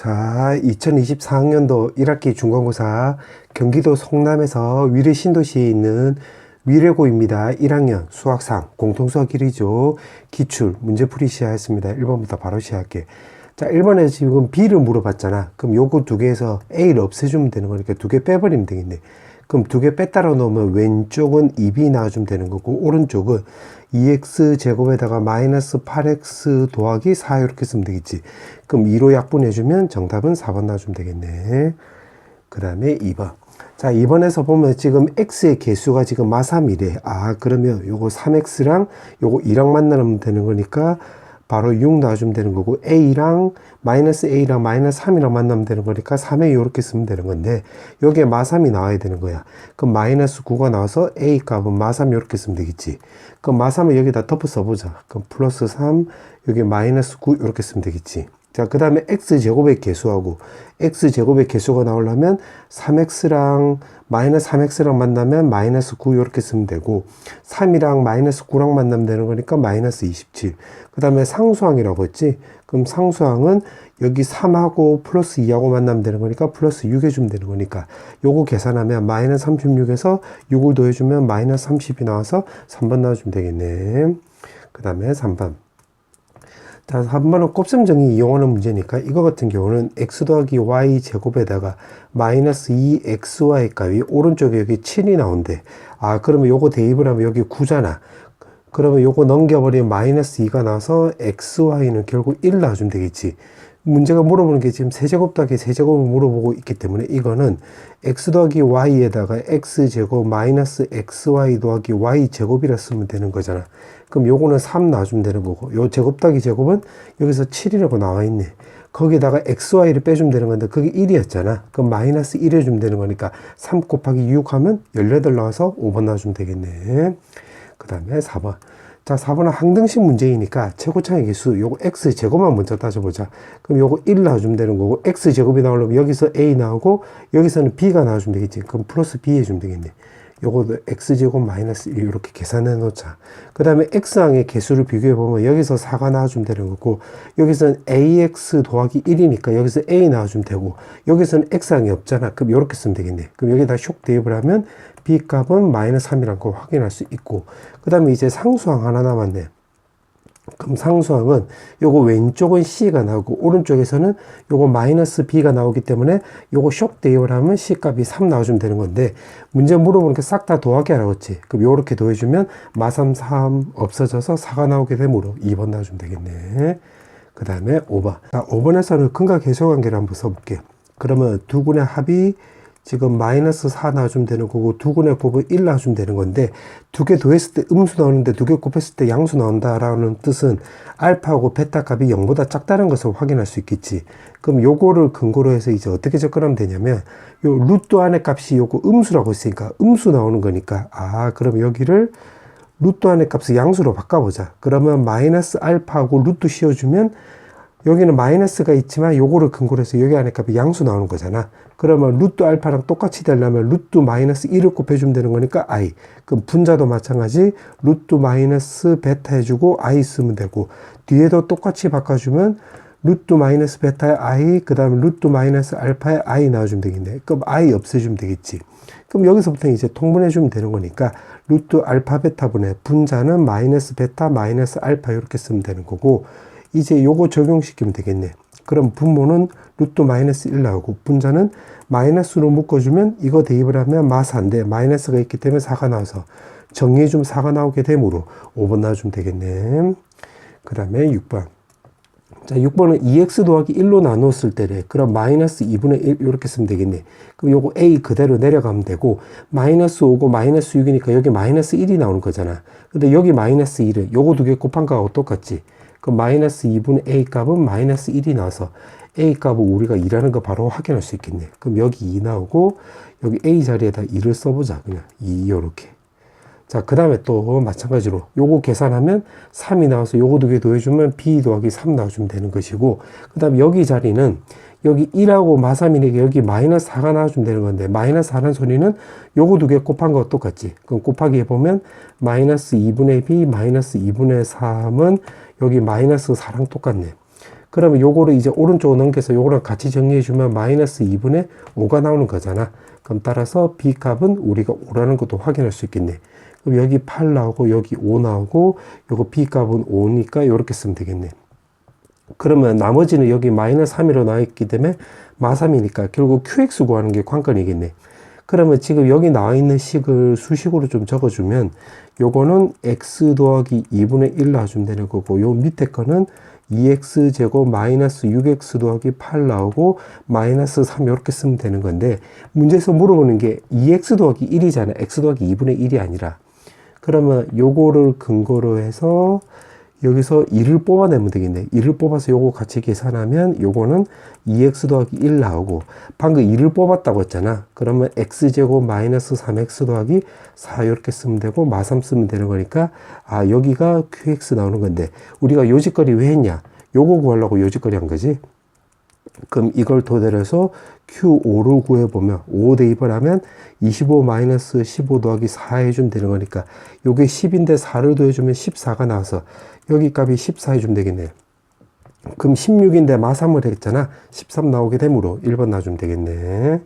자, 2024학년도 1학기 중간고사 경기도 성남에서 위례 신도시에 있는 위례고입니다. 1학년 수학3 공통수학 1이죠. 기출 문제풀이 시작했습니다. 1번부터 바로 시작할게. 자, 1번에 지금 B를 물어봤잖아. 그럼 요거 두 개에서 A를 없애주면 되는 거니까 두 개 빼버리면 되겠네. 그럼 두 개 뺐다라 놓으면 왼쪽은 2B 나와주면 되는 거고 오른쪽은 2x제곱에다가 마이너스 8x 더하기 4 이렇게 쓰면 되겠지. 그럼 2로 약분해주면 정답은 4번 나와주면 되겠네. 그 다음에 2번. 자, 2번에서 보면 지금 x의 개수가 지금 마3이래. 아, 그러면 요거 3x랑 요거 2랑 만나면 되는 거니까 바로 6 나와주면 되는 거고 a랑 마이너스 3이랑 만나면 되는 거니까 3에 이렇게 쓰면 되는 건데 여기에 마3이 나와야 되는 거야. 그럼 마이너스 9가 나와서 a 값은 마3 이렇게 쓰면 되겠지. 그럼 마3을 여기다 덮어 써보자. 그럼 플러스 3 여기 마이너스 9 이렇게 쓰면 되겠지. 자, 그 다음에 x제곱의 개수하고 x제곱의 개수가 나오려면 3x랑 마이너스 3x랑 만나면 마이너스 9 이렇게 쓰면 되고 3이랑 마이너스 9랑 만나면 되는 거니까 마이너스 27. 그 다음에 상수항이라고 했지. 그럼 상수항은 여기 3하고 플러스 2하고 만나면 되는 거니까 플러스 6 해주면 되는 거니까 요거 계산하면 마이너스 36에서 6을 더해주면 마이너스 30이 나와서 3번 나와주면 되겠네. 그 다음에 3번. 자, 3번은 곱셈정의 이용하는 문제니까 이거 같은 경우는 x 더하기 y 제곱에다가 마이너스 2xy 값이 오른쪽에 여기 7이 나온대. 아, 그러면 요거 대입을 하면 여기 9잖아. 그러면 요거 넘겨버리면 마이너스 2가 나와서 xy는 결국 1 나와주면 되겠지. 문제가 물어보는 게 지금 세제곱 더하기 세제곱을 물어보고 있기 때문에 이거는 x 더하기 y에다가 x제곱 마이너스 xy 더하기 y제곱이라 쓰면 되는 거잖아. 그럼 요거는 3 나와주면 되는 거고 요 제곱 더하기 제곱은 여기서 7이라고 나와 있네. 거기다가 xy를 빼주면 되는 건데 그게 1이었잖아. 그럼 마이너스 1 해주면 되는 거니까 3 곱하기 6 하면 18 나와서 5번 나와주면 되겠네. 그 다음에 4번. 자, 4번은 항등식 문제이니까 최고차의 개수 요거 x제곱만 먼저 따져보자. 그럼 요거 1 나와주면 되는 거고 x제곱이 나오려면 여기서 a 나오고 여기서는 b가 나와주면 되겠지. 그럼 플러스 b 해주면 되겠네. 요거도 x제곱 마이너스 1 이렇게 계산해 놓자. 그 다음에 x항의 개수를 비교해 보면 여기서 4가 나와주면 되는 거고 여기서는 ax 더하기 1이니까 여기서 a 나와주면 되고 여기서는 x항이 없잖아. 그럼 이렇게 쓰면 되겠네. 그럼 여기다 쇽 대입을 하면 b 값은 마이너스 3이라는 거 확인할 수 있고 그 다음에 이제 상수항 하나 남았네. 그럼 상수항은 요거 왼쪽은 c가 나오고 오른쪽에서는 요거 마이너스 b가 나오기 때문에 요거 쇽 대입을 하면 c 값이 3 나와주면 되는 건데 문제 물어보니까 싹 다 더하기 하라고 했지. 그럼 요렇게 더해주면 마3 3 없어져서 4가 나오게 되므로 2번 나와주면 되겠네. 그 다음에 5번. 자, 5번에서는 근과 계수관계를 한번 써볼게. 그러면 두 군의 합이 지금 마이너스 4 나와주면 되는 거고 두 군의 곱은 1 나와주면 되는 건데 두 개 더했을 때 음수 나오는데 두 개 곱했을 때 양수 나온다라는 뜻은 알파하고 베타 값이 0보다 작다는 것을 확인할 수 있겠지. 그럼 요거를 근거로 해서 이제 어떻게 접근하면 되냐면 요 루트 안의 값이 요거 음수라고 했으니까 음수 나오는 거니까 아, 그럼 여기를 루트 안의 값을 양수로 바꿔보자. 그러면 마이너스 알파하고 루트 씌워주면 여기는 마이너스가 있지만 요거를 근거로 해서 여기 안에 값이 양수 나오는 거잖아. 그러면 루트 알파랑 똑같이 되려면 루트 마이너스 1을 곱해주면 되는 거니까 i. 그럼 분자도 마찬가지 루트 마이너스 베타 해주고 i 쓰면 되고 뒤에도 똑같이 바꿔주면 루트 마이너스 베타에 i 그 다음에 루트 마이너스 알파에 i 나와주면 되겠네. 그럼 i 없애주면 되겠지. 그럼 여기서부터 이제 통분해주면 되는 거니까 루트 알파 베타분의 분자는 마이너스 베타 마이너스 알파 이렇게 쓰면 되는 거고 이제 요거 적용시키면 되겠네. 그럼 분모는 루트 마이너스 1 나오고 분자는 마이너스로 묶어주면 이거 대입을 하면 마4인데 마이너스가 있기 때문에 4가 나와서 정리해주면 4가 나오게 되므로 5번 나와주면 되겠네. 그 다음에 6번. 자, 6번은 2x 더하기 1로 나누었을 때래. 그럼 마이너스 2분의 1 이렇게 쓰면 되겠네. 그럼 요거 a 그대로 내려가면 되고 마이너스 5고 마이너스 6이니까 여기 마이너스 1이 나오는 거잖아. 근데 여기 마이너스 1은 요거 두 개 곱한 거하고 똑같지. 그럼 마이너스 2분의 a 값은 마이너스 1이 나와서 a 값은 우리가 2라는 거 바로 확인할 수 있겠네. 그럼 여기 2 나오고 여기 a 자리에다 2를 써보자. 그냥 2 요렇게. 자, 그 다음에 또 마찬가지로 요거 계산하면 3이 나와서 요거 두 개 더해주면 b 더하기 3 나와주면 되는 것이고 그 다음에 여기 자리는 여기 1하고 마3이니까 여기 마이너스 4가 나와주면 되는 건데 마이너스 4라는 소리는 요거 두 개 곱한 거 똑같지. 그럼 곱하기 해보면 마이너스 2분의 b 마이너스 2분의 3은 여기 마이너스 4랑 똑같네. 그러면 요거를 이제 오른쪽으로 넘겨서 요거랑 같이 정리해주면 마이너스 2분의 5가 나오는 거잖아. 그럼 따라서 B 값은 우리가 5라는 것도 확인할 수 있겠네. 그럼 여기 8 나오고 여기 5 나오고 요거 B 값은 5니까 요렇게 쓰면 되겠네. 그러면 나머지는 여기 마이너스 3이로 나와있기 때문에 마3이니까 결국 QX 구하는 게 관건이겠네. 그러면 지금 여기 나와 있는 식을 수식으로 좀 적어주면 요거는 x 더하기 2분의 1 나와주면 되는 거고, 요 밑에 거는 2x 제곱 마이너스 6x 더하기 8 나오고 마이너스 3 이렇게 쓰면 되는 건데, 문제에서 물어보는 게 2x 더하기 1이잖아. x 더하기 2분의 1이 아니라. 그러면 요거를 근거로 해서 여기서 2를 뽑아내면 되겠네. 2를 뽑아서 요거 같이 계산하면 요거는 2x 더하기 1 나오고, 방금 2를 뽑았다고 했잖아. 그러면 x제곱 마이너스 3x 더하기 4 이렇게 쓰면 되고 마3 쓰면 되는 거니까, 아 여기가 qx 나오는 건데, 우리가 요짓거리 왜 했냐? 요거 구하려고 요짓거리 한 거지. 그럼 이걸 토대로 해서 Q5를 구해보면 5 대입을 하면 25 마이너스 15 더하기 4 해주면 되는 거니까, 요게 10인데 4를 더해주면 14가 나와서 여기 값이 14 해주면 되겠네. 그럼 16인데 마3을 했잖아. 13 나오게 되므로 1번 놔주면 되겠네.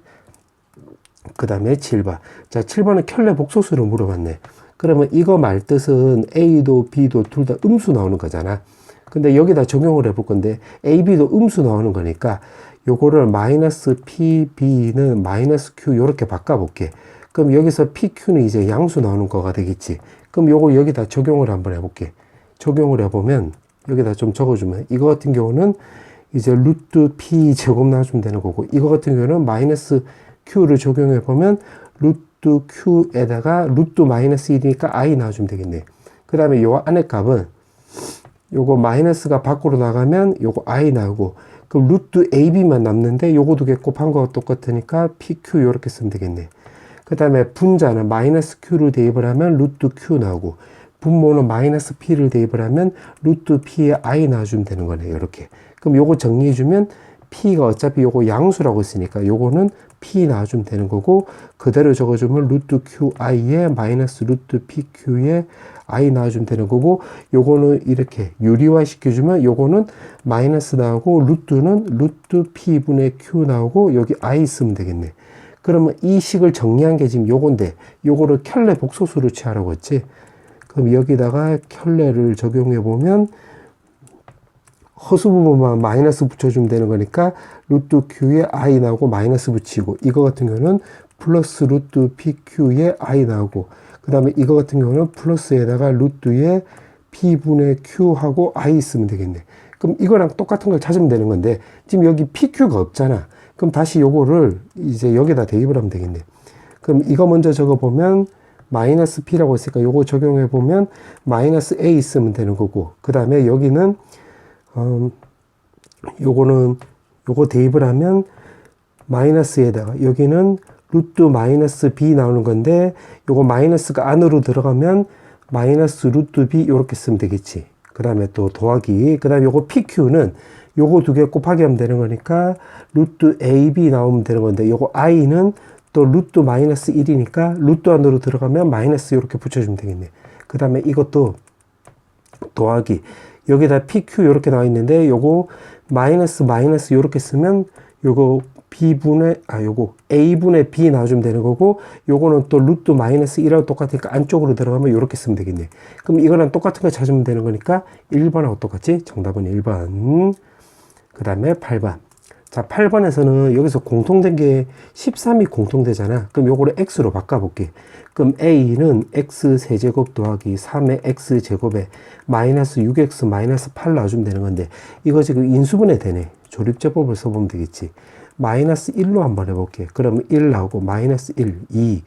그 다음에 7번. 자, 7번은 켤레 복소수를 물어봤네. 그러면 이거 말 뜻은 A도 B도 둘 다 음수 나오는 거잖아. 근데 여기다 적용을 해볼 건데 A, B도 음수 나오는 거니까 요거를 마이너스 P, B는 마이너스 Q 요렇게 바꿔볼게. 그럼 여기서 P, Q는 이제 양수 나오는 거가 되겠지. 그럼 요거 여기다 적용을 한번 해볼게. 적용을 해보면 여기다 좀 적어주면 이거 같은 경우는 이제 루트 P 제곱 나와주면 되는 거고, 이거 같은 경우는 마이너스 Q를 적용해보면 루트 Q에다가 루트 마이너스 1이니까 I 나와주면 되겠네. 그 다음에 요 안에 값은 요거 마이너스가 밖으로 나가면 요거 I 나오고, 그럼 루트 AB만 남는데 요거 두 개 곱한 거와 똑같으니까 PQ 요렇게 쓰면 되겠네. 그 다음에 분자는 마이너스 Q를 대입을 하면 루트 Q 나오고, 분모는 마이너스 P를 대입을 하면 루트 P에 I 나와주면 되는 거네. 요렇게. 그럼 요거 정리해주면 P가 어차피 요거 양수라고 했으니까 요거는 P 나와주면 되는 거고, 그대로 적어주면 루트 QI에 마이너스 루트 PQ에 I 나와주면 되는 거고, 요거는 이렇게 유리화 시켜주면 요거는 마이너스 나오고, 루트는 루트 P분의 Q 나오고, 여기 I 쓰면 되겠네. 그러면 이 식을 정리한 게 지금 요건데, 요거를 켤레 복소수로 취하라고 했지. 그럼 여기다가 켤레를 적용해 보면 허수 부분만 마이너스 붙여주면 되는 거니까 루트 Q에 I 나오고 마이너스 붙이고, 이거 같은 경우는 플러스 루트 PQ에 I 나오고, 그 다음에 이거 같은 경우는 플러스에다가 루트에 P분의 Q하고 I 쓰면 되겠네. 그럼 이거랑 똑같은 걸 찾으면 되는 건데, 지금 여기 PQ가 없잖아. 그럼 다시 요거를 이제 여기다 대입을 하면 되겠네. 그럼 이거 먼저 적어보면 마이너스 P라고 했으니까 요거 적용해보면 마이너스 A 쓰면 되는 거고, 그 다음에 여기는 요거는 요거 대입을 하면 마이너스에다가 여기는 루트 마이너스 B 나오는 건데, 요거 마이너스가 안으로 들어가면 마이너스 루트 B 요렇게 쓰면 되겠지. 그 다음에 또 더하기, 그 다음에 요거 PQ는 요거 두 개 곱하기 하면 되는 거니까 루트 AB 나오면 되는 건데, 요거 I는 또 루트 마이너스 1이니까 루트 안으로 들어가면 마이너스 이렇게 붙여주면 되겠네. 그 다음에 이것도 더하기, 여기다 PQ 이렇게 나와 있는데 요거 마이너스 마이너스 이렇게 쓰면 요거 요거 A분의 B 나와주면 되는 거고, 요거는 또 루트 마이너스 1하고 똑같으니까 안쪽으로 들어가면 이렇게 쓰면 되겠네. 그럼 이거랑 똑같은 거 찾으면 되는 거니까 1번하고 똑같지? 정답은 1번. 그 다음에 8번. 자, 8번에서는 여기서 공통된 게 13이 공통되잖아. 그럼 요거를 x로 바꿔볼게. 그럼 a는 x 세제곱 더하기 3의 x 제곱에 마이너스 6x 마이너스 8 나와주면 되는 건데, 이거 지금 인수분해 되네. 조립제법을 써보면 되겠지. 마이너스 1로 한번 해볼게. 그러면 1 나오고 마이너스 1, 2,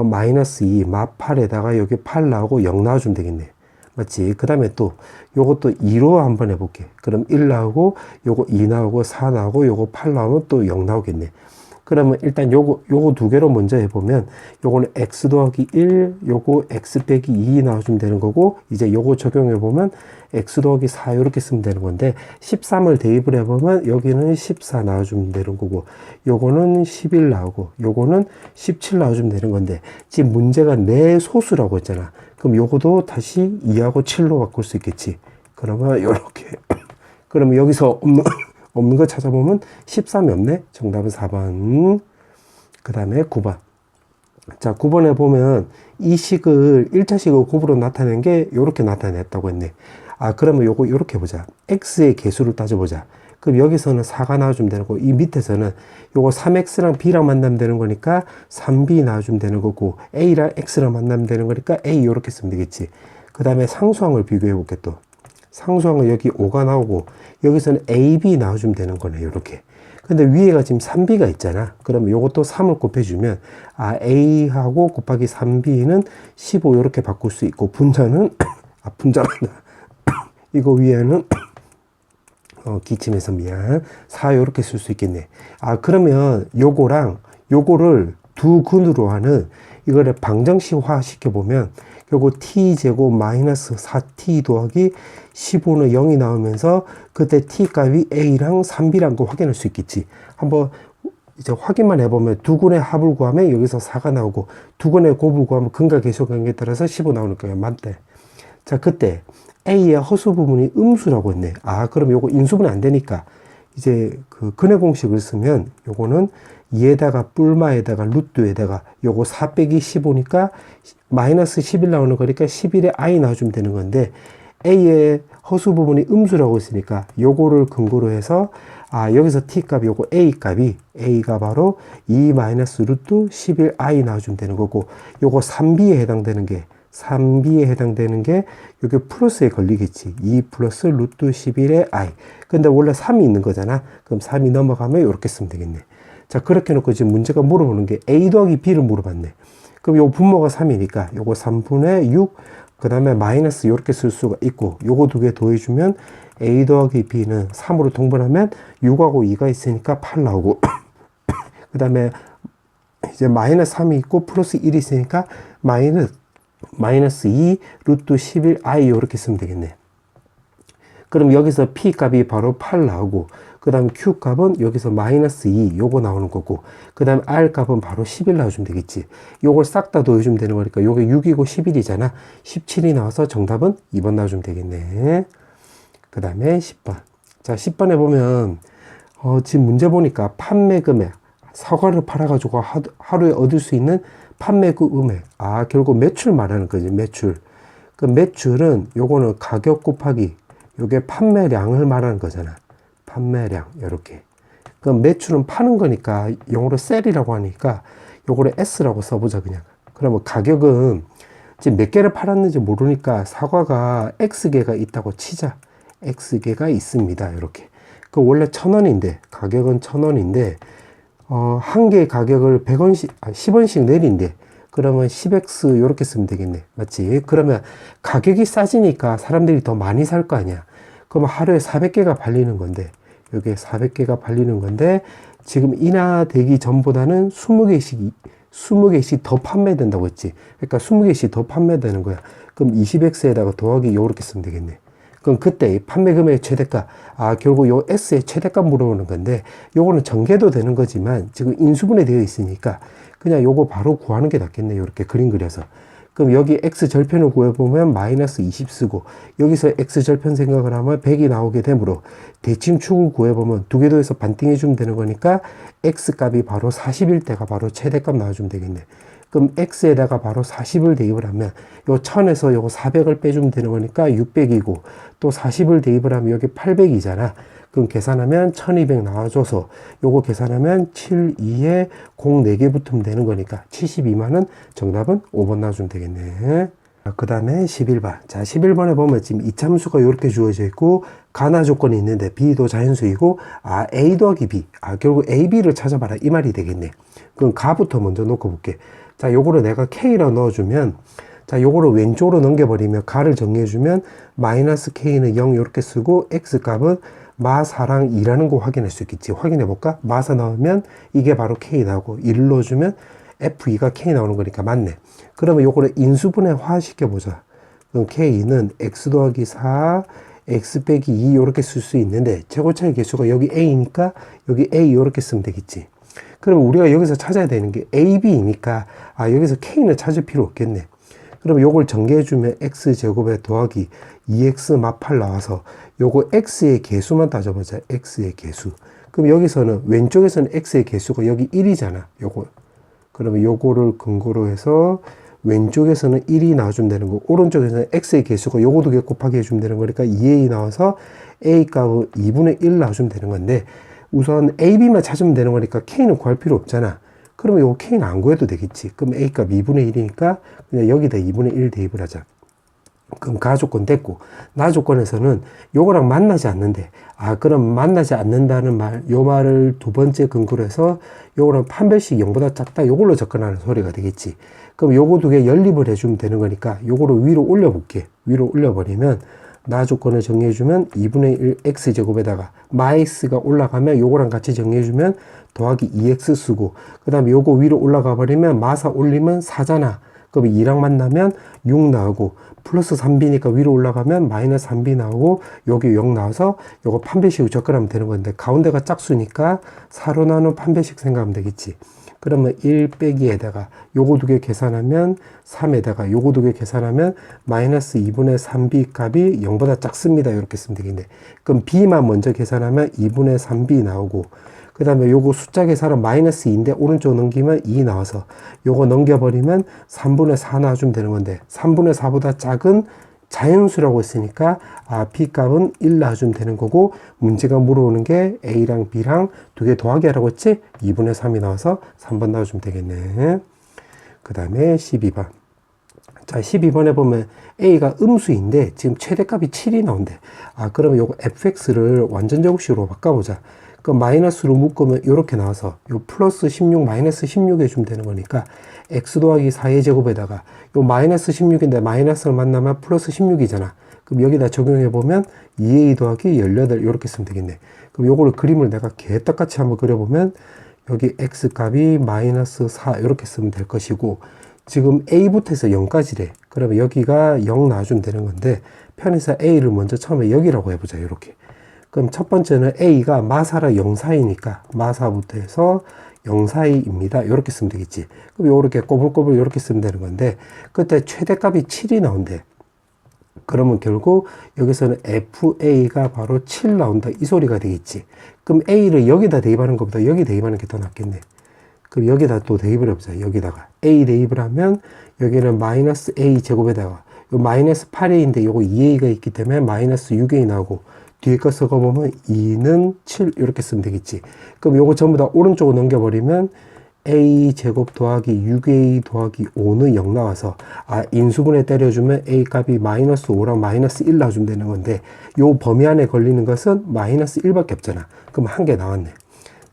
마이너스 2, 마 8에다가 여기 8 나오고 0 나와주면 되겠네. 맞지? 그 다음에 또 요것도 2로 한번 해볼게. 그럼 1 나오고 요거 2 나오고 4 나오고 요거 8 나오면 또 0 나오겠네. 그러면 일단 요거 두 개로 먼저 해보면 요거는 x 더하기 1, 요거 x 빼기 2 나와주면 되는 거고, 이제 요거 적용해보면 x 더하기 4 이렇게 쓰면 되는 건데, 13을 대입을 해보면 여기는 14 나와주면 되는 거고, 요거는 11 나오고 요거는 17 나와주면 되는 건데, 지금 문제가 내 소수라고 했잖아. 그럼 요거도 다시 2하고 7로 바꿀 수 있겠지. 그러면 요렇게 그러면 여기서 없는 거 찾아보면 13이 없네. 정답은 4번. 그 다음에 9번. 자, 9번에 보면 이 식을 1차식을 곱으로 나타낸 게 요렇게 나타냈다고 했네. 아, 그러면 요거 요렇게 보자. x의 개수를 따져보자. 그럼 여기서는 4가 나와주면 되는 거고, 이 밑에서는 요거 3x랑 b랑 만나면 되는 거니까 3b 나와주면 되는 거고, a랑 x랑 만나면 되는 거니까 a 요렇게 쓰면 되겠지. 그 다음에 상수항을 비교해 볼게 또. 상수항은 여기 5가 나오고, 여기서는 a, b 나와주면 되는 거네, 요렇게. 근데 위에가 지금 3b가 있잖아. 그러면 요것도 3을 곱해주면, 아, a하고 곱하기 3b는 15 요렇게 바꿀 수 있고, 분자는, 아, 분자란다. 이거 위에는, 기침해서 미안. 4 요렇게 쓸 수 있겠네. 아, 그러면 요거랑 요거를 두 근으로 하는 이거를 방정식화 시켜보면 요거 t제곱 마이너스 4t 더하기 15는 0이 나오면서 그때 t 값이 a랑 3b란 거 확인할 수 있겠지. 한번 이제 확인만 해보면 두 근의 합을 구하면 여기서 4가 나오고 두 근의 곱을 구하면 근과 계수 관계에 따라서 15 나오니까 맞대. 자, 그때 A의 허수 부분이 음수라고 했네. 아, 그럼 요거 인수분해 안 되니까 이제 그 근의 공식을 쓰면 요거는 2에다가 뿔마에다가 루트에다가 요거 4 빼기 15니까 마이너스 11 나오는 거니까 11에 i 나와주면 되는 건데 A의 허수 부분이 음수라고 했으니까 요거를 근거로 해서 아, 여기서 t 값이 요거 a 값이 a가 바로 2 마이너스 루트 11i 나와주면 되는 거고 요거 3b에 해당되는 게 3b에 해당되는 게 여기 플러스에 걸리겠지. 2 플러스 루트 11의 i. 근데 원래 3이 있는 거잖아. 그럼 3이 넘어가면 이렇게 쓰면 되겠네. 자, 그렇게 놓고 지금 문제가 물어보는 게 a 더하기 b를 물어봤네. 그럼 요 분모가 3이니까 요거 3분의 6, 그 다음에 마이너스 이렇게 쓸 수가 있고 요거 두 개 더해주면 a 더하기 b는 3으로 통분하면 6하고 2가 있으니까 8 나오고 그 다음에 이제 마이너스 3이 있고 플러스 1이 있으니까 마이너스 2 루트 11i 이렇게 쓰면 되겠네. 그럼 여기서 p 값이 바로 8 나오고 그 다음 q 값은 여기서 마이너스 2 요거 나오는 거고 그 다음 r 값은 바로 11 나와주면 되겠지. 요걸 싹 다 더해주면 되는 거니까 요게 6이고 11이잖아. 17이 나와서 정답은 2번 나와주면 되겠네. 그 다음에 10번. 자, 10번에 보면 지금 문제 보니까 판매 금액 사과를 팔아가지고 하루에 얻을 수 있는 판매 금액. 아, 결국 매출 말하는 거지, 매출. 그 매출은 요거는 가격 곱하기 요게 판매량을 말하는 거잖아. 판매량, 요렇게. 그럼 매출은 파는 거니까 영어로 셀이라고 하니까 요거를 S라고 써보자, 그냥. 그러면 가격은 지금 몇 개를 팔았는지 모르니까 사과가 X개가 있다고 치자. X개가 있습니다, 요렇게. 그 원래 1,000원인데, 가격은 1,000원인데, 한 개의 가격을 100원씩, 10원씩 내린대. 그러면 10x 이렇게 쓰면 되겠네. 맞지? 그러면 가격이 싸지니까 사람들이 더 많이 살 거 아니야. 그러면 하루에 400개가 팔리는 건데, 여기에 400개가 팔리는 건데, 지금 인하되기 전보다는 20개씩 더 판매된다고 했지. 그러니까 20개씩 더 판매되는 거야. 그럼 20x에다가 더하기 요렇게 쓰면 되겠네. 그럼 그때 판매 금액의 최대가, 아, 결국 요 S의 최대값 물어보는 건데, 요거는 전개도 되는 거지만, 지금 인수분해 되어 있으니까, 그냥 요거 바로 구하는 게 낫겠네. 요렇게 그림 그려서. 그럼 여기 X 절편을 구해보면 마이너스 20 쓰고, 여기서 X 절편 생각을 하면 100이 나오게 되므로, 대칭 축을 구해보면 두 개 더해서 반띵해주면 되는 거니까, X 값이 바로 40일 때가 바로 최대값 나와주면 되겠네. 그럼 x에다가 바로 40을 대입을 하면 요 1000에서 요거 400을 빼주면 되는 거니까 600이고 또 40을 대입을 하면 여기 800이잖아. 그럼 계산하면 1200 나와줘서 요거 계산하면 7, 2에 0 4개 붙으면 되는 거니까 72만원 정답은 5번 나와주면 되겠네. 그 다음에 11번. 자, 11번에 보면 지금 이참수가 이렇게 주어져 있고 가나 조건이 있는데 B도 자연수이고 아, A 더하기 B. 아, 결국 A, B를 찾아봐라 이 말이 되겠네. 그럼 가부터 먼저 놓고 볼게. 자, 요거를 내가 K라 넣어주면 자, 요거를 왼쪽으로 넘겨버리면 가를 정리해주면 마이너스 K는 0 이렇게 쓰고 X 값은 마4랑 2라는 거 확인할 수 있겠지. 확인해볼까? 마4 넣으면 이게 바로 K 나오고 1을 넣어주면 F2가 K 나오는 거니까 맞네. 그러면 요거를 인수분해화 시켜보자. 그럼 K는 X 더하기 4, X 빼기 2 이렇게 쓸 수 있는데 최고차의 개수가 여기 A니까 여기 A 이렇게 쓰면 되겠지. 그럼 우리가 여기서 찾아야 되는 게 A, B이니까 아, 여기서 K는 찾을 필요 없겠네. 그럼 요걸 전개해주면 x제곱에 더하기 2x 마 8 나와서 요거 x의 개수만 따져보자. x의 개수. 그럼 여기서는 왼쪽에서는 x의 개수가 여기 1이잖아. 요거. 그러면 요거를 근거로 해서 왼쪽에서는 1이 나와주면 되는 거고, 오른쪽에서는 x의 개수가 요거 두 개 곱하기 해주면 되는 거니까 2a 나와서 a 값은 2분의 1 나와주면 되는 건데, 우선 a, b만 찾으면 되는 거니까 k는 구할 필요 없잖아. 그러면 요거 k는 안 구해도 되겠지. 그럼 a 값 2분의 1이니까 그냥 여기다 2분의 1 대입을 하자. 그럼 가조건 됐고, 나조건에서는 요거랑 만나지 않는데, 그럼 만나지 않는다는 말, 요 말을 두 번째 근거로 해서 요거랑 판별식 0보다 작다, 요걸로 접근하는 소리가 되겠지. 그럼 요거 두 개 연립을 해주면 되는 거니까 요거를 위로 올려볼게. 위로 올려버리면 나조건을 정리해주면 2분의 1 x제곱에다가 마x가 올라가면 요거랑 같이 정리해주면 더하기 2x 쓰고, 그 다음에 요거 위로 올라가 버리면 마사 올리면 4잖아. 그럼 2랑 만나면 6 나오고, 플러스 3b니까 위로 올라가면 마이너스 3b 나오고, 여기 0 나와서 요거 판별식으로 접근하면 되는 건데, 가운데가 짝수니까 4로 나눈 판별식 생각하면 되겠지. 그러면 1 빼기에다가 요거 두 개 계산하면 3에다가 요거 두 개 계산하면 마이너스 2분의 3b 값이 0보다 작습니다. 이렇게 쓰면 되겠네. 그럼 b만 먼저 계산하면 2분의 3b 나오고, 그 다음에 요거 숫자 계산은 마이너스 2인데 오른쪽 넘기면 2 나와서 요거 넘겨버리면 3분의 4 나와주면 되는 건데, 3분의 4보다 작은 자연수라고 했으니까 b 값은 1 나와주면 되는 거고, 문제가 물어오는 게 a랑 b랑 두 개 더하기 하라고 했지? 2분의 3이 나와서 3번 나와주면 되겠네. 그 다음에 12번. 자, 12번에 보면 a가 음수인데 지금 최대값이 7이 나온대. 그러면 요거 fx를 완전 제곱식으로 바꿔보자. 그 마이너스로 묶으면 이렇게 나와서 요 플러스 16 마이너스 16 해주면 되는 거니까 x 더하기 4의 제곱에다가 요 마이너스 16인데 마이너스를 만나면 플러스 16이잖아. 그럼 여기다 적용해 보면 2a 더하기 18 이렇게 쓰면 되겠네. 그럼 요거를 그림을 내가 개떡같이 한번 그려보면 여기 x 값이 마이너스 4 이렇게 쓰면 될 것이고, 지금 a부터 해서 0까지래. 그러면 여기가 0 나와주면 되는 건데, 편에서 a를 먼저 처음에 여기라고 해보자. 이렇게. 그럼 첫 번째는 a가 마사라 0사이니까 마사부터 해서 0사이입니다. 이렇게 쓰면 되겠지. 그럼 요렇게 꼬불꼬불 이렇게 쓰면 되는 건데, 그때 최대값이 7이 나온대. 그러면 결국 여기서는 fa가 바로 7 나온다. 이 소리가 되겠지. 그럼 a를 여기다 대입하는 것보다 여기 대입하는 게 더 낫겠네. 그럼 여기다 또 대입을 해보자. 여기다가 a 대입을 하면 여기는 마이너스 a 제곱에다가 요 마이너스 8a인데 요거 2a가 있기 때문에 마이너스 6a 나오고, 뒤에 거 섞어보면 2는 7 이렇게 쓰면 되겠지. 그럼 요거 전부 다 오른쪽으로 넘겨버리면 a 제곱 더하기 6a 더하기 5는 0 나와서 인수분해 때려주면 a 값이 마이너스 5랑 마이너스 1 나와주면 되는 건데, 요 범위 안에 걸리는 것은 마이너스 1밖에 없잖아. 그럼 한 개 나왔네.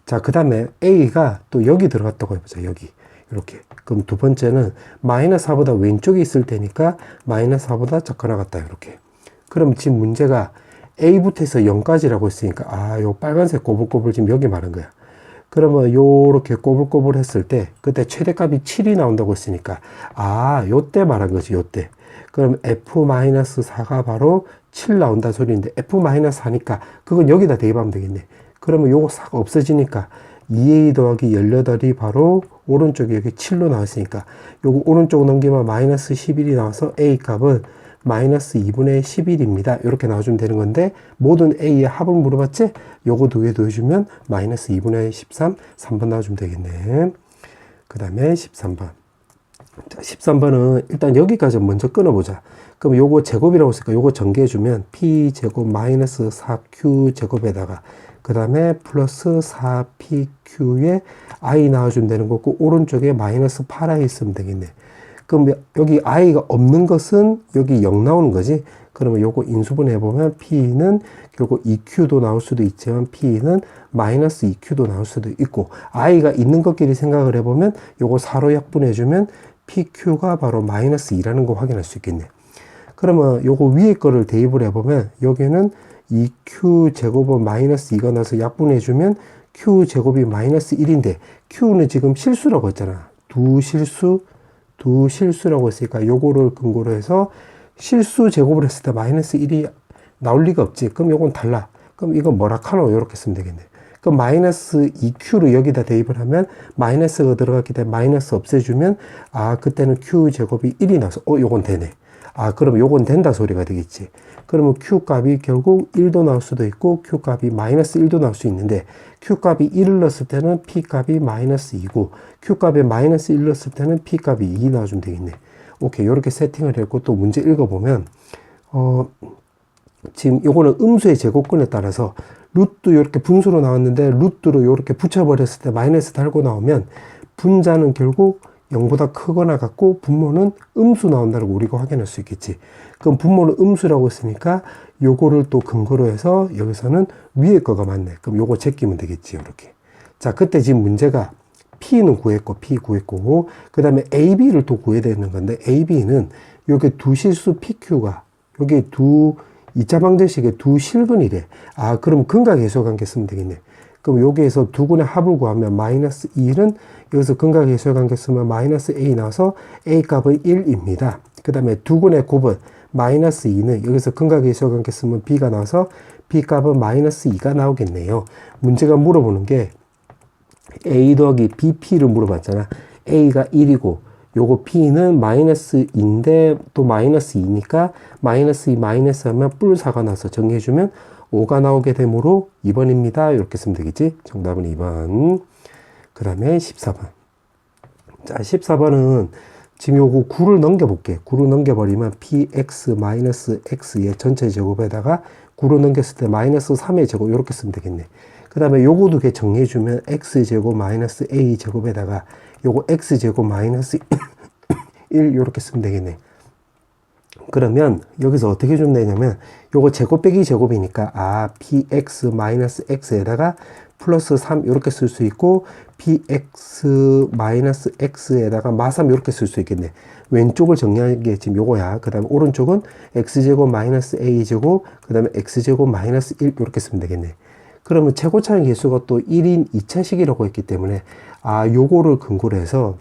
자, 그 다음에 a가 또 여기 들어갔다고 해보자. 여기 이렇게. 그럼 두 번째는 마이너스 4보다 왼쪽에 있을 테니까 마이너스 4보다 작게 나갔다. 이렇게. 그럼 지금 문제가 a부터 해서 0까지라고 했으니까 요 빨간색 꼬불꼬불 지금 여기 말한 거야. 그러면 요렇게 꼬불꼬불 했을 때 그때 최대값이 7이 나온다고 했으니까 요때 말한 거지. 요때. 그럼 f-4가 바로 7 나온다 소리인데, f-4니까 그건 여기다 대입하면 되겠네. 그러면 요거 싹 없어지니까 2a 더하기 18이 바로 오른쪽에 여기 7로 나왔으니까 요거 오른쪽 넘기면 마이너스 11이 나와서 a 값은 마이너스 2분의 11입니다. 이렇게 나와주면 되는 건데, 모든 a의 합을 물어봤지? 요거 두 개 더해주면 마이너스 2분의 13, 3번 나와주면 되겠네. 그 다음에 13번. 자, 13번은 일단 여기까지 먼저 끊어보자. 그럼 요거 제곱이라고 했으니까 요거 전개해주면 p제곱 마이너스 4q 제곱에다가 그 다음에 플러스 4pq에 i 나와주면 되는 거고, 오른쪽에 마이너스 8i 있으면 되겠네. 그럼 여기 i가 없는 것은 여기 0 나오는 거지. 그러면 요거 인수분해 해보면 p는 결국 2q도 나올 수도 있지만 p는 마이너스 2q도 나올 수도 있고, i가 있는 것끼리 생각을 해보면 요거 4로 약분해주면 pq가 바로 마이너스 2라는 거 확인할 수 있겠네. 그러면 요거 위에 거를 대입을 해보면 여기는 2q 제곱은 마이너스 2가 나서 약분해주면 q 제곱이 마이너스 1인데 q는 지금 실수라고 했잖아. 두 실수라고 했으니까 요거를 근거로 해서 실수 제곱을 했을 때 마이너스 1이 나올 리가 없지. 그럼 요건 달라. 그럼 이건 뭐라 카노? 이렇게 쓰면 되겠네. 그럼 마이너스 2q를 여기다 대입을 하면 마이너스가 들어갔기 때문에 마이너스 없애주면 아 그때는 q제곱이 1이 나와서 요건 되네. 아 그러면 요건 된다 소리가 되겠지. 그러면 q값이 결국 1도 나올 수도 있고 q값이 마이너스 1도 나올 수 있는데 q값이 1을 넣었을 때는 p값이 마이너스 2고 q값에 마이너스 1 넣었을 때는 p값이 2 나와주면 되겠네. 오케이 이렇게 세팅을 했고 또 문제 읽어보면 지금 요거는 음수의 제곱근에 따라서 루트 이렇게 분수로 나왔는데 루트로 이렇게 붙여버렸을 때 마이너스 달고 나오면 분자는 결국 0보다 크거나 같고 분모는 음수 나온다고 우리가 확인할 수 있겠지. 그럼 분모는 음수라고 했으니까 요거를 또 근거로 해서 여기서는 위에 거가 맞네. 그럼 요거 제끼면 되겠지. 이렇게. 자, 그때 지금 문제가 P는 구했고 P 구했고 그 다음에 AB를 또 구해야 되는 건데 AB는 요게 두 실수 PQ가 요게 두 2차 방정식의 두 실근이래. 아, 그럼 근각해수관계 쓰면 되겠네. 그럼 여기에서 두 군의 합을 구하면 마이너스 1은 여기서 근각해수관계 쓰면 마이너스 A 나와서 A 값은 1입니다. 그 다음에 두 군의 곱은 마이너스 2는 여기서 근각해수관계 쓰면 B가 나와서 B 값은 마이너스 2가 나오겠네요. 문제가 물어보는 게 A 더하기 BP를 물어봤잖아. A가 1이고 요거 P는 마이너스 2인데 또 마이너스 2니까 마이너스 2 마이너스 하면 뿔 4가 나서 정리해주면 5가 나오게 되므로 2번입니다. 이렇게 쓰면 되겠지. 정답은 2번. 그 다음에 14번. 자, 14번은 지금 요거 9를 넘겨볼게. 9를 넘겨버리면 px 마이너스 x의 전체 제곱에다가 9를 넘겼을 때 마이너스 3의 제곱 이렇게 쓰면 되겠네. 그 다음에 요거 두 개 정리해주면 x제곱 마이너스 a제곱에다가 요거 x제곱 마이너스 1 이렇게 쓰면 되겠네. 그러면 여기서 어떻게 좀 되냐면 요거 제곱 빼기 제곱이니까 px 마이너스 x에다가 플러스 3 이렇게 쓸 수 있고 px 마이너스 x에다가 마3 이렇게 쓸 수 있겠네. 왼쪽을 정리하는 게 지금 요거야. 그 다음에 오른쪽은 x제곱 마이너스 a제곱 그 다음에 x제곱 마이너스 1 이렇게 쓰면 되겠네. 그러면 최고차의 개수가 또 1인 2차식이라고 했기 때문에 요거를 근거로 해서